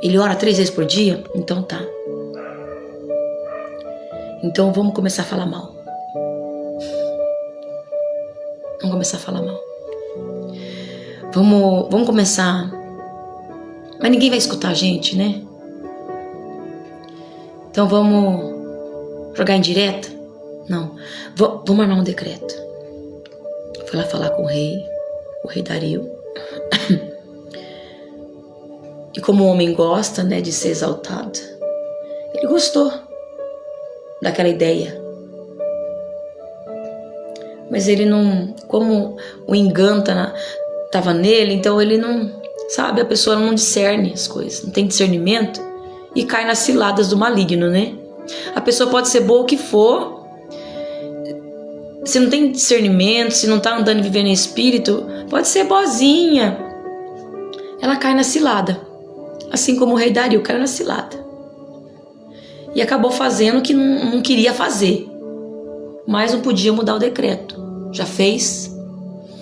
Ele ora 3 vezes por dia? Então tá. Então vamos começar a falar mal. Vamos começar a falar mal. Vamos começar. Mas ninguém vai escutar a gente, né? Então vamos jogar em direta? Não. Vamos armar um decreto. Foi lá falar com o rei Dario. E como o homem gosta, né, de ser exaltado, ele gostou daquela ideia. Mas ele não, como o engano estava nele, então ele não, sabe, a pessoa não discerne as coisas, não tem discernimento e cai nas ciladas do maligno, né? A pessoa pode ser boa o que for, se não tem discernimento, se não tá andando e vivendo em espírito, pode ser boazinha, ela cai na cilada, assim como o rei Dario caiu na cilada e acabou fazendo o que não queria fazer, mas não podia mudar o decreto. Já fez.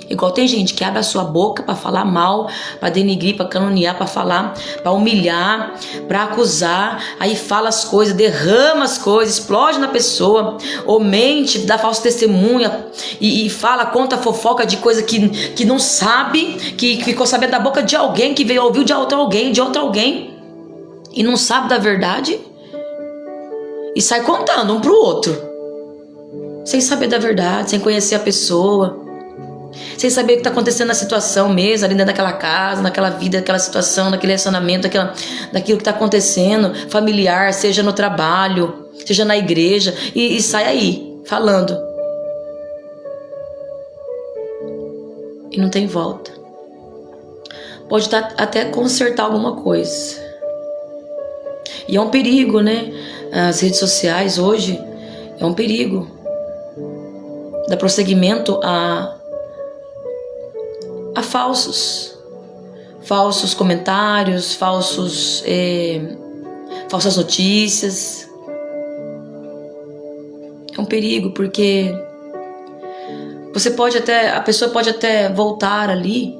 Igual tem gente que abre a sua boca para falar mal, para denigrir, para caluniar, para falar, para humilhar, para acusar, aí fala as coisas, derrama as coisas, explode na pessoa, ou mente, dá falsa testemunha e fala, conta fofoca de coisa que não sabe, que ficou sabendo da boca de alguém, que veio ouvir de outro alguém e não sabe da verdade e sai contando um pro outro. Sem saber da verdade, sem conhecer a pessoa, sem saber o que está acontecendo na situação mesmo, ali dentro daquela casa, naquela vida, naquela situação, naquele relacionamento, daquilo que está acontecendo, familiar, seja no trabalho, seja na igreja, e sai aí, falando. E não tem volta. Pode até consertar alguma coisa. E é um perigo, né? As redes sociais hoje é um perigo. Dá prosseguimento a falsos comentários, falsas notícias. É um perigo porque a pessoa pode até voltar ali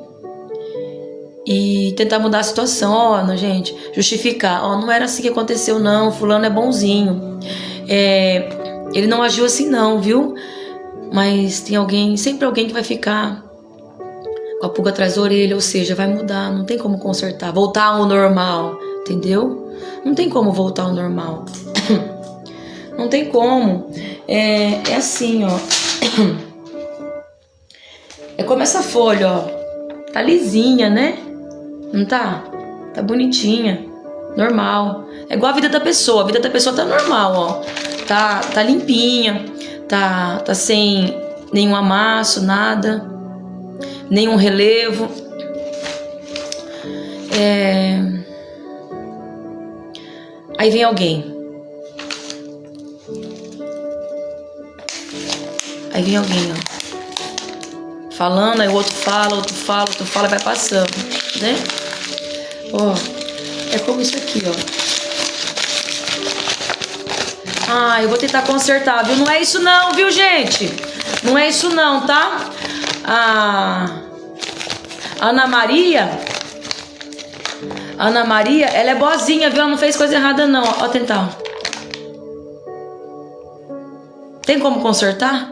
e tentar mudar a situação, gente, justificar, não era assim que aconteceu não, fulano é bonzinho, ele não agiu assim não, viu? Mas tem sempre alguém que vai ficar com a pulga atrás da orelha, ou seja, vai mudar, não tem como consertar, voltar ao normal, entendeu? Não tem como voltar ao normal. Não tem como. É assim, ó. É como essa folha, ó. Tá lisinha, né? Não tá? Tá bonitinha, normal. É igual a vida da pessoa. A vida da pessoa tá normal, ó. Tá limpinha. Tá sem nenhum amasso, nada, nenhum relevo. Aí vem alguém. Ó. Falando, aí o outro fala, e vai passando, né? Ó, é como isso aqui, ó. Eu vou tentar consertar, viu? Não é isso não, viu, gente? Não é isso não, tá? A Ana Maria, ela é boazinha, viu? Ela não fez coisa errada não. Ó, tentar. Tem como consertar?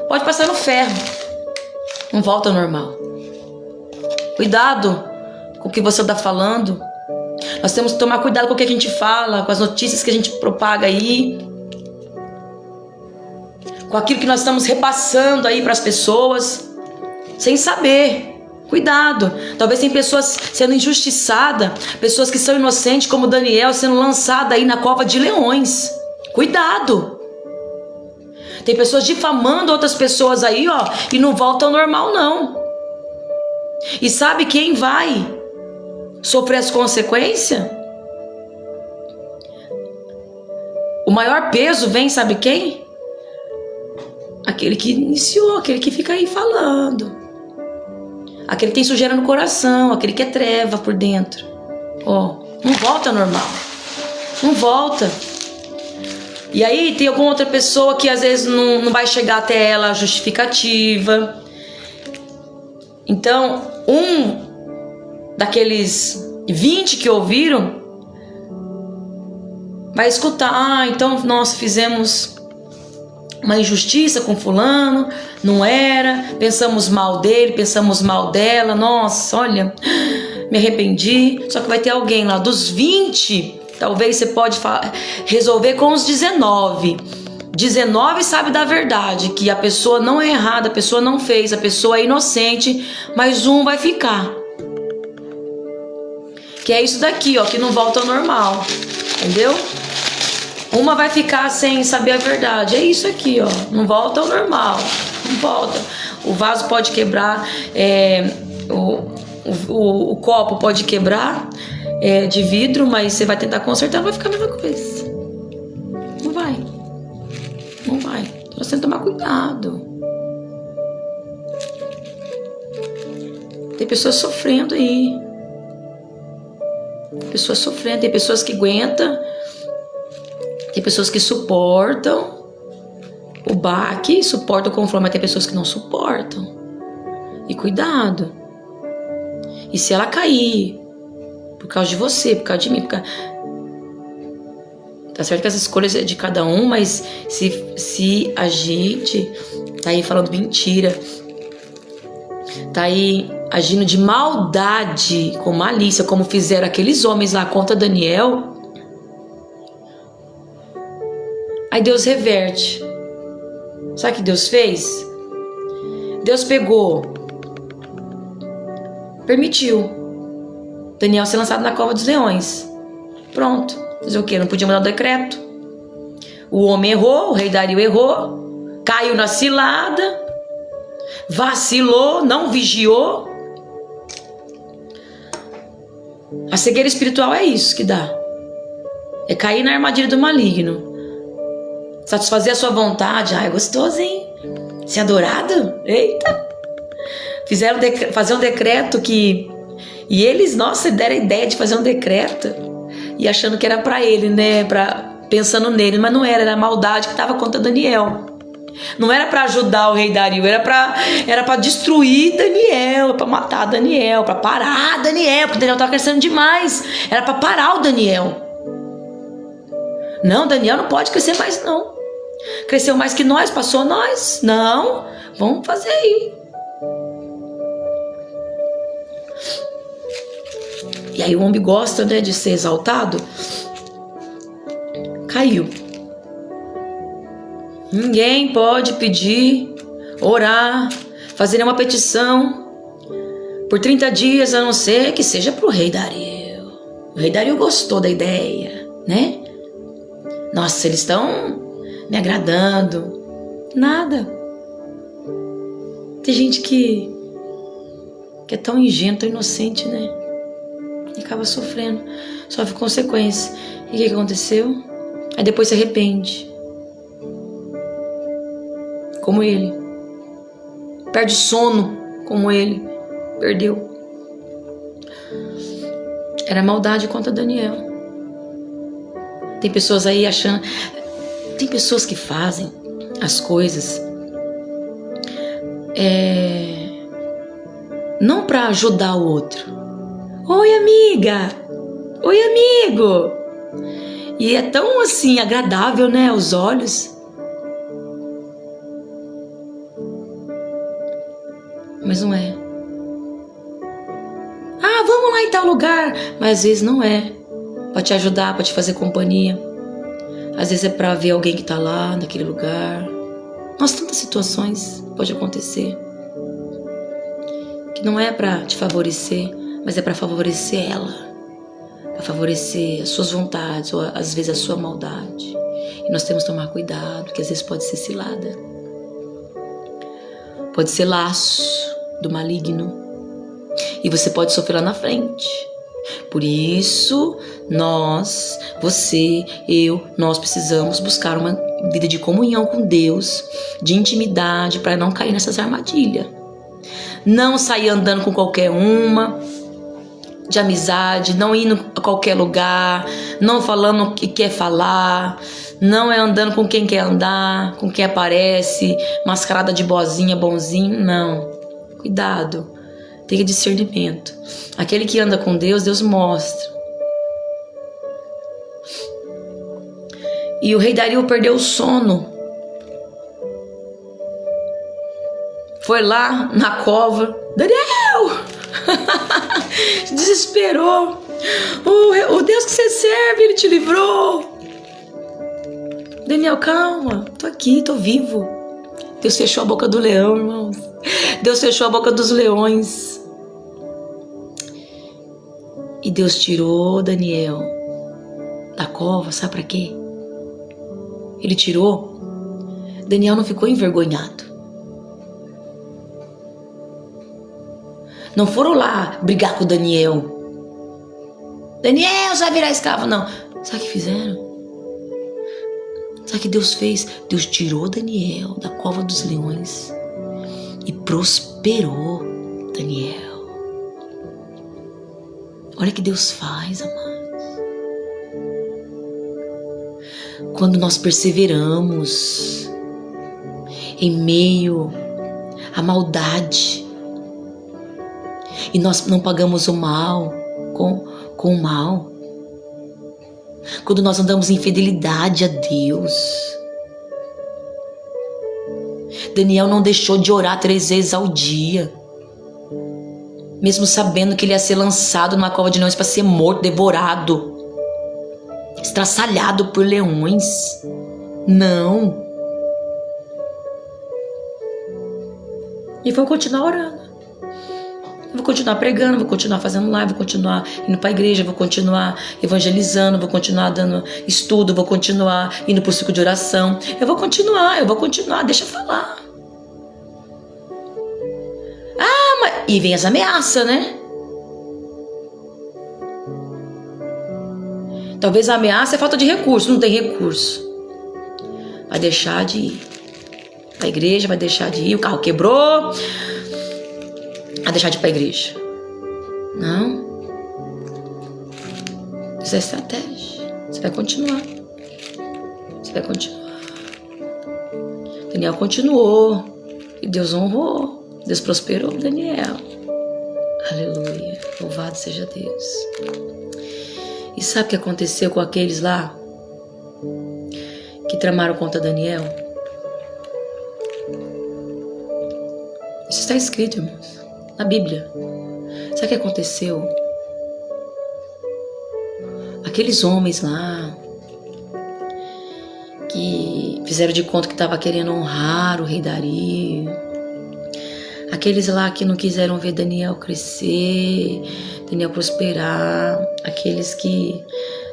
Pode passar no ferro. Não volta ao normal. Cuidado com o que você tá falando. Nós temos que tomar cuidado com o que a gente fala, com as notícias que a gente propaga aí, com aquilo que nós estamos repassando aí para as pessoas, sem saber. Cuidado. Talvez tem pessoas sendo injustiçadas, pessoas que são inocentes, como Daniel, sendo lançada aí na cova de leões. Cuidado. Tem pessoas difamando outras pessoas aí, ó, e não volta ao normal, não. E sabe quem vai sofrer as consequências? O maior peso vem, sabe quem? Aquele que iniciou, aquele que fica aí falando, aquele que tem sujeira no coração, aquele que é treva por dentro. Não volta ao normal, não volta. E aí tem alguma outra pessoa que às vezes não vai chegar até ela a justificativa. Então, daqueles 20 que ouviram vai escutar, então nós fizemos uma injustiça com fulano, não era, pensamos mal dele, pensamos mal dela, nossa, olha, me arrependi. Só que vai ter alguém lá dos 20 Talvez você pode resolver com os 19. 19 sabe da verdade, que a pessoa não é errada, a pessoa não fez, a pessoa é inocente, mas um vai ficar. Que é isso daqui, ó, que não volta ao normal, entendeu? Uma vai ficar sem saber a verdade, é isso aqui, ó, não volta ao normal, não volta. O vaso pode quebrar, o copo pode quebrar de vidro, mas você vai tentar consertar, vai ficar a mesma coisa. Não vai. Não vai. Você tem que tomar cuidado. Tem pessoas sofrendo aí. Tem pessoas sofrendo, tem pessoas que aguentam, tem pessoas que suportam o baque, suportam o confronto, mas tem pessoas que não suportam. E cuidado. E se ela cair, por causa de você, por causa de mim, tá certo que as escolhas é de cada um, mas se a gente tá aí falando mentira, tá aí agindo de maldade, com malícia, como fizeram aqueles homens lá contra Daniel, aí Deus reverte. Sabe o que Deus fez? Deus pegou, permitiu Daniel ser lançado na cova dos leões. Pronto. Fazer o quê? Não podia mandar o decreto. O homem errou, o rei Dario errou, caiu na cilada, vacilou, não vigiou. A cegueira espiritual é isso que dá. É cair na armadilha do maligno. Satisfazer a sua vontade. Ah, é gostoso, hein? Ser adorado? Eita! Fizeram fazer um decreto que... E eles, nossa, deram a ideia de fazer um decreto e achando que era pra ele, né? Pensando nele, mas não era. Era a maldade que estava contra Daniel. Não era pra ajudar o rei Dario, era pra destruir Daniel, pra matar Daniel, pra parar Daniel, porque Daniel tava crescendo demais. Era pra parar o Daniel. Não, Daniel não pode crescer mais, não. Cresceu mais que nós, passou nós. Não, vamos fazer aí. E aí o homem gosta, né, de ser exaltado. Caiu. Ninguém pode pedir, orar, fazer uma petição por 30 dias, a não ser que seja pro rei Dario. O rei Dario gostou da ideia, né? Nossa, eles estão me agradando. Nada. Tem gente que é tão ingênuo, tão inocente, né? E acaba sofrendo, sofre consequências. E o que aconteceu? Aí depois se arrepende. Como ele. Perde sono, como ele perdeu. Era maldade contra Daniel. Tem pessoas aí achando... Tem pessoas que fazem as coisas não para ajudar o outro. Oi, amiga! Oi, amigo! E é tão assim agradável, né, aos olhos. Mas não é. Ah, vamos lá em tal lugar. Mas às vezes não é. Pra te ajudar, pra te fazer companhia. Às vezes é pra ver alguém que tá lá, naquele lugar. Nossa, tantas situações pode acontecer. Que não é pra te favorecer, mas é pra favorecer ela. Pra favorecer as suas vontades, ou às vezes a sua maldade. E nós temos que tomar cuidado, porque às vezes pode ser cilada. Pode ser laço do maligno. E você pode sofrer lá na frente. Por isso, nós, você, eu, nós precisamos buscar uma vida de comunhão com Deus, de intimidade, para não cair nessas armadilhas. Não sair andando com qualquer uma, de amizade, não indo a qualquer lugar, não falando o que quer falar, não é andando com quem quer andar, com quem aparece, mascarada de boazinha, bonzinho, não. Cuidado, tenha discernimento. Aquele que anda com Deus, Deus mostra. E o rei Dario perdeu o sono. Foi lá na cova. Daniel! Desesperou. O Deus que você serve, Ele te livrou. Daniel, calma, tô aqui, tô vivo. Deus fechou a boca do leão, irmãos. Deus fechou a boca dos leões. E Deus tirou Daniel da cova, sabe pra quê? Ele tirou. Daniel não ficou envergonhado. Não foram lá brigar com Daniel. Daniel, você vai virar escravo. Não. Sabe o que fizeram? Sabe o que Deus fez? Deus tirou Daniel da cova dos leões e prosperou Daniel. Olha o que Deus faz, amados. Quando nós perseveramos em meio à maldade e nós não pagamos o mal com o mal, quando nós andamos em fidelidade a Deus. Daniel não deixou de orar 3 vezes ao dia, mesmo sabendo que ele ia ser lançado numa cova de leões para ser morto, devorado, estraçalhado por leões. Não. E vou continuar orando. Eu vou continuar pregando, vou continuar fazendo live, vou continuar indo para a igreja, vou continuar evangelizando, vou continuar dando estudo, vou continuar indo para o ciclo de oração. Eu vou continuar, deixa eu falar. E vem as ameaças, né? Talvez a ameaça é falta de recurso, não tem recurso. Vai deixar de ir para a igreja, vai deixar de ir, o carro quebrou, vai deixar de ir para a igreja. Não. Isso é estratégia. Você vai continuar. Daniel continuou e Deus honrou. Deus prosperou Daniel. Aleluia. Louvado seja Deus. E sabe o que aconteceu com aqueles lá que tramaram contra Daniel? Isso está escrito, irmãos, na Bíblia. Sabe o que aconteceu? Aqueles homens lá que fizeram de conta que estava querendo honrar o rei Dario, aqueles lá que não quiseram ver Daniel crescer, Daniel prosperar, aqueles que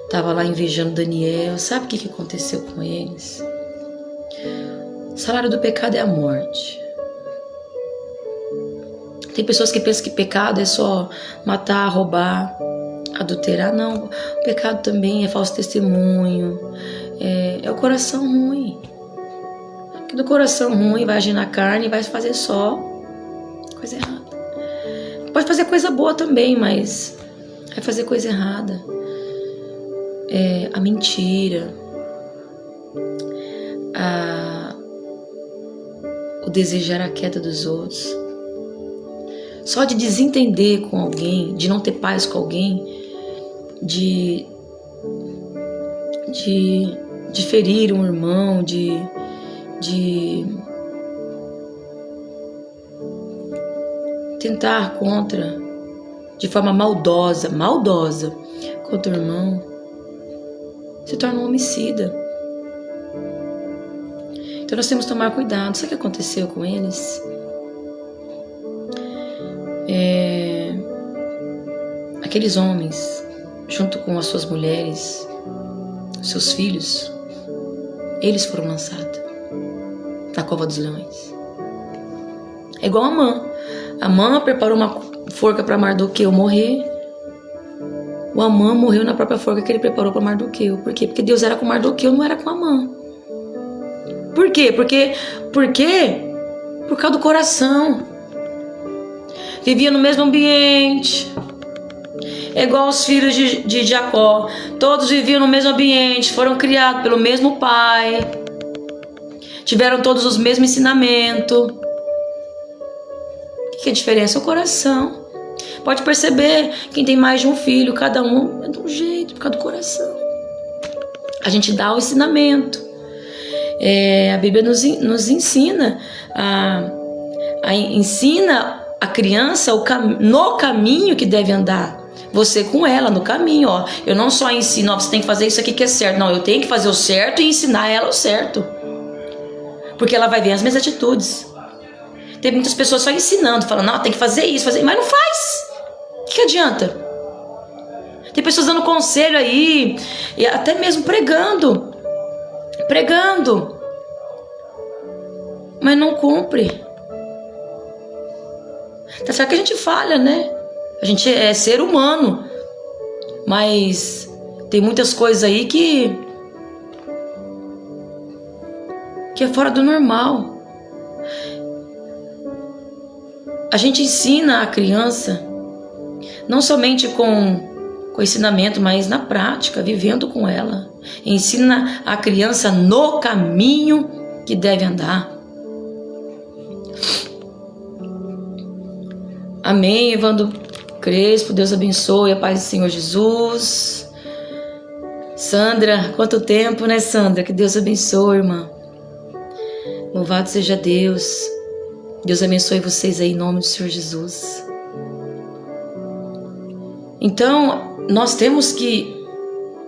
estavam lá invejando Daniel, sabe o que aconteceu com eles? O salário do pecado é a morte. Tem pessoas que pensam que pecado é só matar, roubar, adulterar. Não, o pecado também é falso testemunho, é o coração ruim. Porque do coração ruim vai agir na carne e vai fazer só coisa errada. Pode fazer coisa boa também, mas vai fazer coisa errada. A mentira, o desejar a queda dos outros. Só de desentender com alguém, de não ter paz com alguém, de ferir um irmão, de tentar contra, de forma maldosa contra o irmão, se torna um homicida. Então nós temos que tomar cuidado. Sabe o que aconteceu com eles? Aqueles homens, junto com as suas mulheres, seus filhos, eles foram lançados na cova dos leões. É igual a Amã. Amã preparou uma forca para Mardoqueu morrer. O Amã morreu na própria forca que ele preparou para Mardoqueu. Por quê? Porque Deus era com Mardoqueu, não era com Amã. Por quê? Por causa do coração. Vivia no mesmo ambiente. É igual os filhos de Jacó. Todos viviam no mesmo ambiente, foram criados pelo mesmo pai. Tiveram todos os mesmos ensinamentos. O que é a diferença? O coração. Pode perceber, quem tem mais de um filho, cada um é de um jeito, por causa do coração. A gente dá o ensinamento. A Bíblia nos ensina, ensina a criança no caminho que deve andar. você com ela no caminho, ó. Eu não só ensino, ó, você tem que fazer isso aqui que é certo. Não, eu tenho que fazer o certo e ensinar ela o certo. Porque ela vai ver as minhas atitudes. Tem muitas pessoas só ensinando, falando, não, tem que fazer isso, mas não faz. O que adianta? Tem pessoas dando conselho aí, e até mesmo pregando, mas não cumpre. Tá certo que a gente falha, né? A gente é ser humano, mas tem muitas coisas aí que é fora do normal. A gente ensina a criança não somente com ensinamento, mas na prática, vivendo com ela. Ensina a criança no caminho que deve andar. Amém, Evandro Crespo, Deus abençoe, a paz do Senhor Jesus. Sandra, quanto tempo, né, Sandra? Que Deus abençoe, irmã. Louvado seja Deus. Deus abençoe vocês aí em nome do Senhor Jesus. Então, nós temos que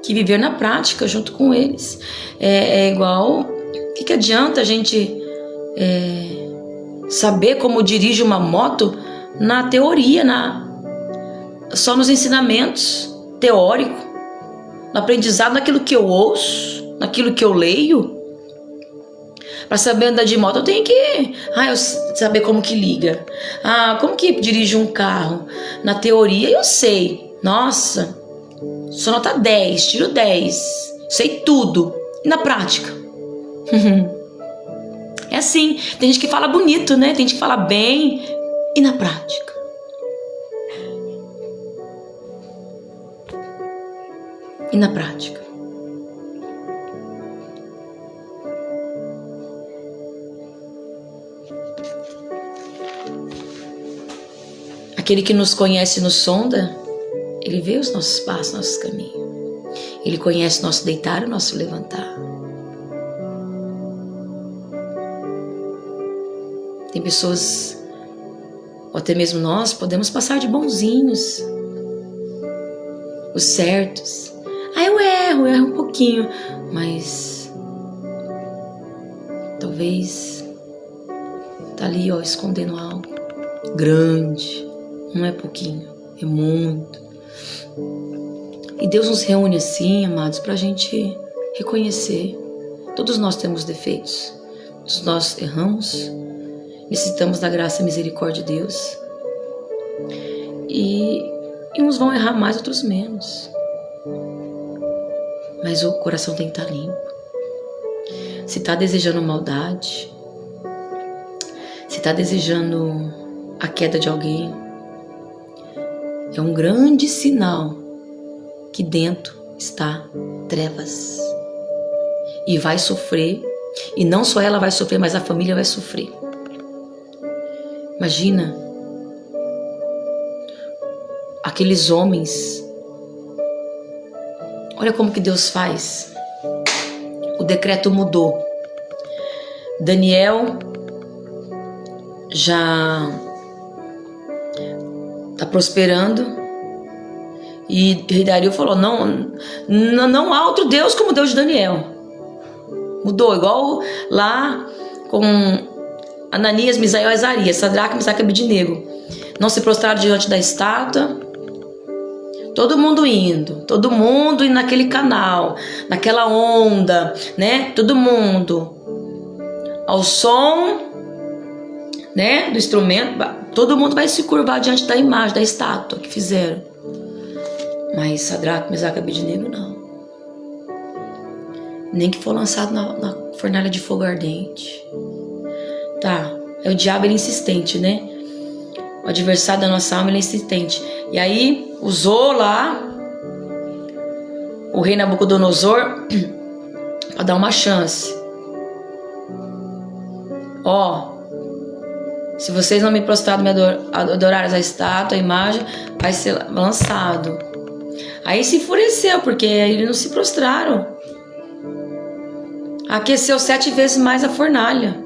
viver na prática junto com eles. É igual, o que adianta a gente saber como dirige uma moto na teoria, só nos ensinamentos teóricos, no aprendizado, naquilo que eu ouço, naquilo que eu leio. Para saber andar de moto, eu tenho que eu saber como que liga. Como que dirige um carro? Na teoria eu sei. Nossa, só nota 10, tiro 10. Sei tudo. E na prática? É assim. Tem gente que fala bonito, né? Tem gente que fala bem. E na prática? E na prática? Aquele que nos conhece e nos sonda, ele vê os nossos passos, nossos caminhos. Ele conhece o nosso deitar e o nosso levantar. Tem pessoas, ou até mesmo nós, podemos passar de bonzinhos, os certos. Eu erro um pouquinho, mas talvez tá ali, ó, escondendo algo grande. Não é pouquinho, é muito. E Deus nos reúne assim, amados, para a gente reconhecer. Todos nós temos defeitos, todos nós erramos, necessitamos da graça e misericórdia de Deus. E uns vão errar mais, outros menos. Mas o coração tem que estar limpo. Se está desejando maldade, se está desejando a queda de alguém, é um grande sinal que dentro está trevas. E vai sofrer. E não só ela vai sofrer, mas a família vai sofrer. Imagina aqueles homens. Olha como que Deus faz. O decreto mudou. Daniel já está prosperando, e rei Dario falou, não há outro Deus como o Deus de Daniel. Mudou, igual lá com Ananias, Misael e Azarias, Sadraque, Mesaque e Abednego. Não se prostraram diante da estátua. Todo mundo indo naquele canal, naquela onda, né? Todo mundo ao som, né, do instrumento, todo mundo vai se curvar diante da imagem, da estátua que fizeram. Mas Sadraque, Mesaque e Abednego não. Nem que for lançado na fornalha de fogo ardente. Tá, o diabo, ele é insistente, né? O adversário da nossa alma, ele é insistente. E aí usou lá o rei Nabucodonosor para dar uma chance. Se vocês não me prostrarem, me adorarem a estátua, a imagem, vai ser lançado. Aí se enfureceu, porque eles não se prostraram. Aqueceu 7 vezes mais a fornalha.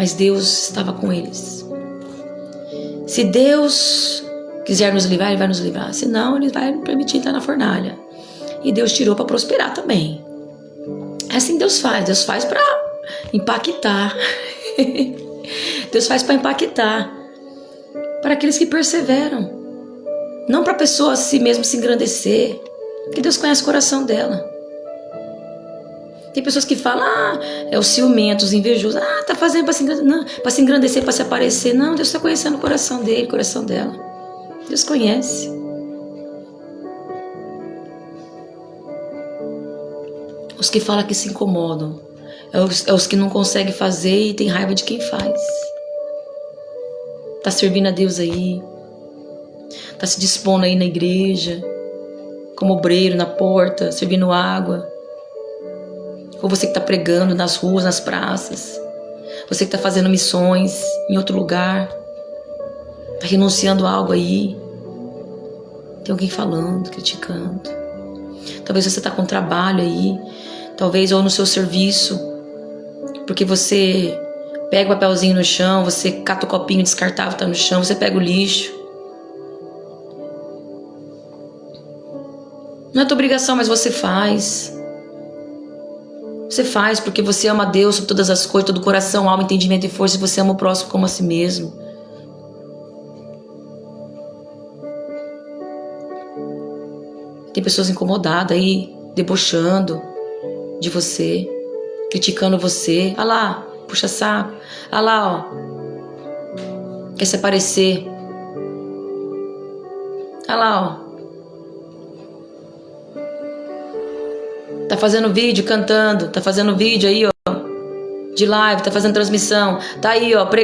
mas Deus estava com eles. Se Deus quiser nos livrar, Ele vai nos livrar. Se não, Ele vai permitir entrar na fornalha. E Deus tirou para prosperar também. É assim que Deus faz. Deus faz para impactar. Deus faz para impactar. Para aqueles que perseveram. Não para a pessoa a si mesmo se engrandecer. Porque Deus conhece o coração dela. Tem pessoas que falam, é os ciumentos, os invejosos. Tá fazendo para se engrandecer, para se aparecer. Não, Deus está conhecendo o coração dele, o coração dela. Deus conhece. Os que falam que se incomodam. É os que não conseguem fazer e tem raiva de quem faz. Tá servindo a Deus aí. Tá se dispondo aí na igreja. Como obreiro na porta, servindo água. Ou você que está pregando nas ruas, nas praças. Você que está fazendo missões em outro lugar. Está renunciando a algo aí. Tem alguém falando, criticando. Talvez você está com trabalho aí. Talvez ou no seu serviço. Porque você pega o papelzinho no chão. Você cata o copinho descartável, está no chão. Você pega o lixo. Não é tua obrigação, mas você faz. Você faz porque você ama Deus sobre todas as coisas, todo o coração, alma, entendimento e força, e você ama o próximo como a si mesmo. Tem pessoas incomodadas aí, debochando de você, criticando você. Ah lá, puxa saco. Ah lá, ó. Quer se aparecer. Ah lá, ó. Tá fazendo vídeo cantando, tá fazendo vídeo aí, ó, de live, tá fazendo transmissão, tá aí, ó, pregando.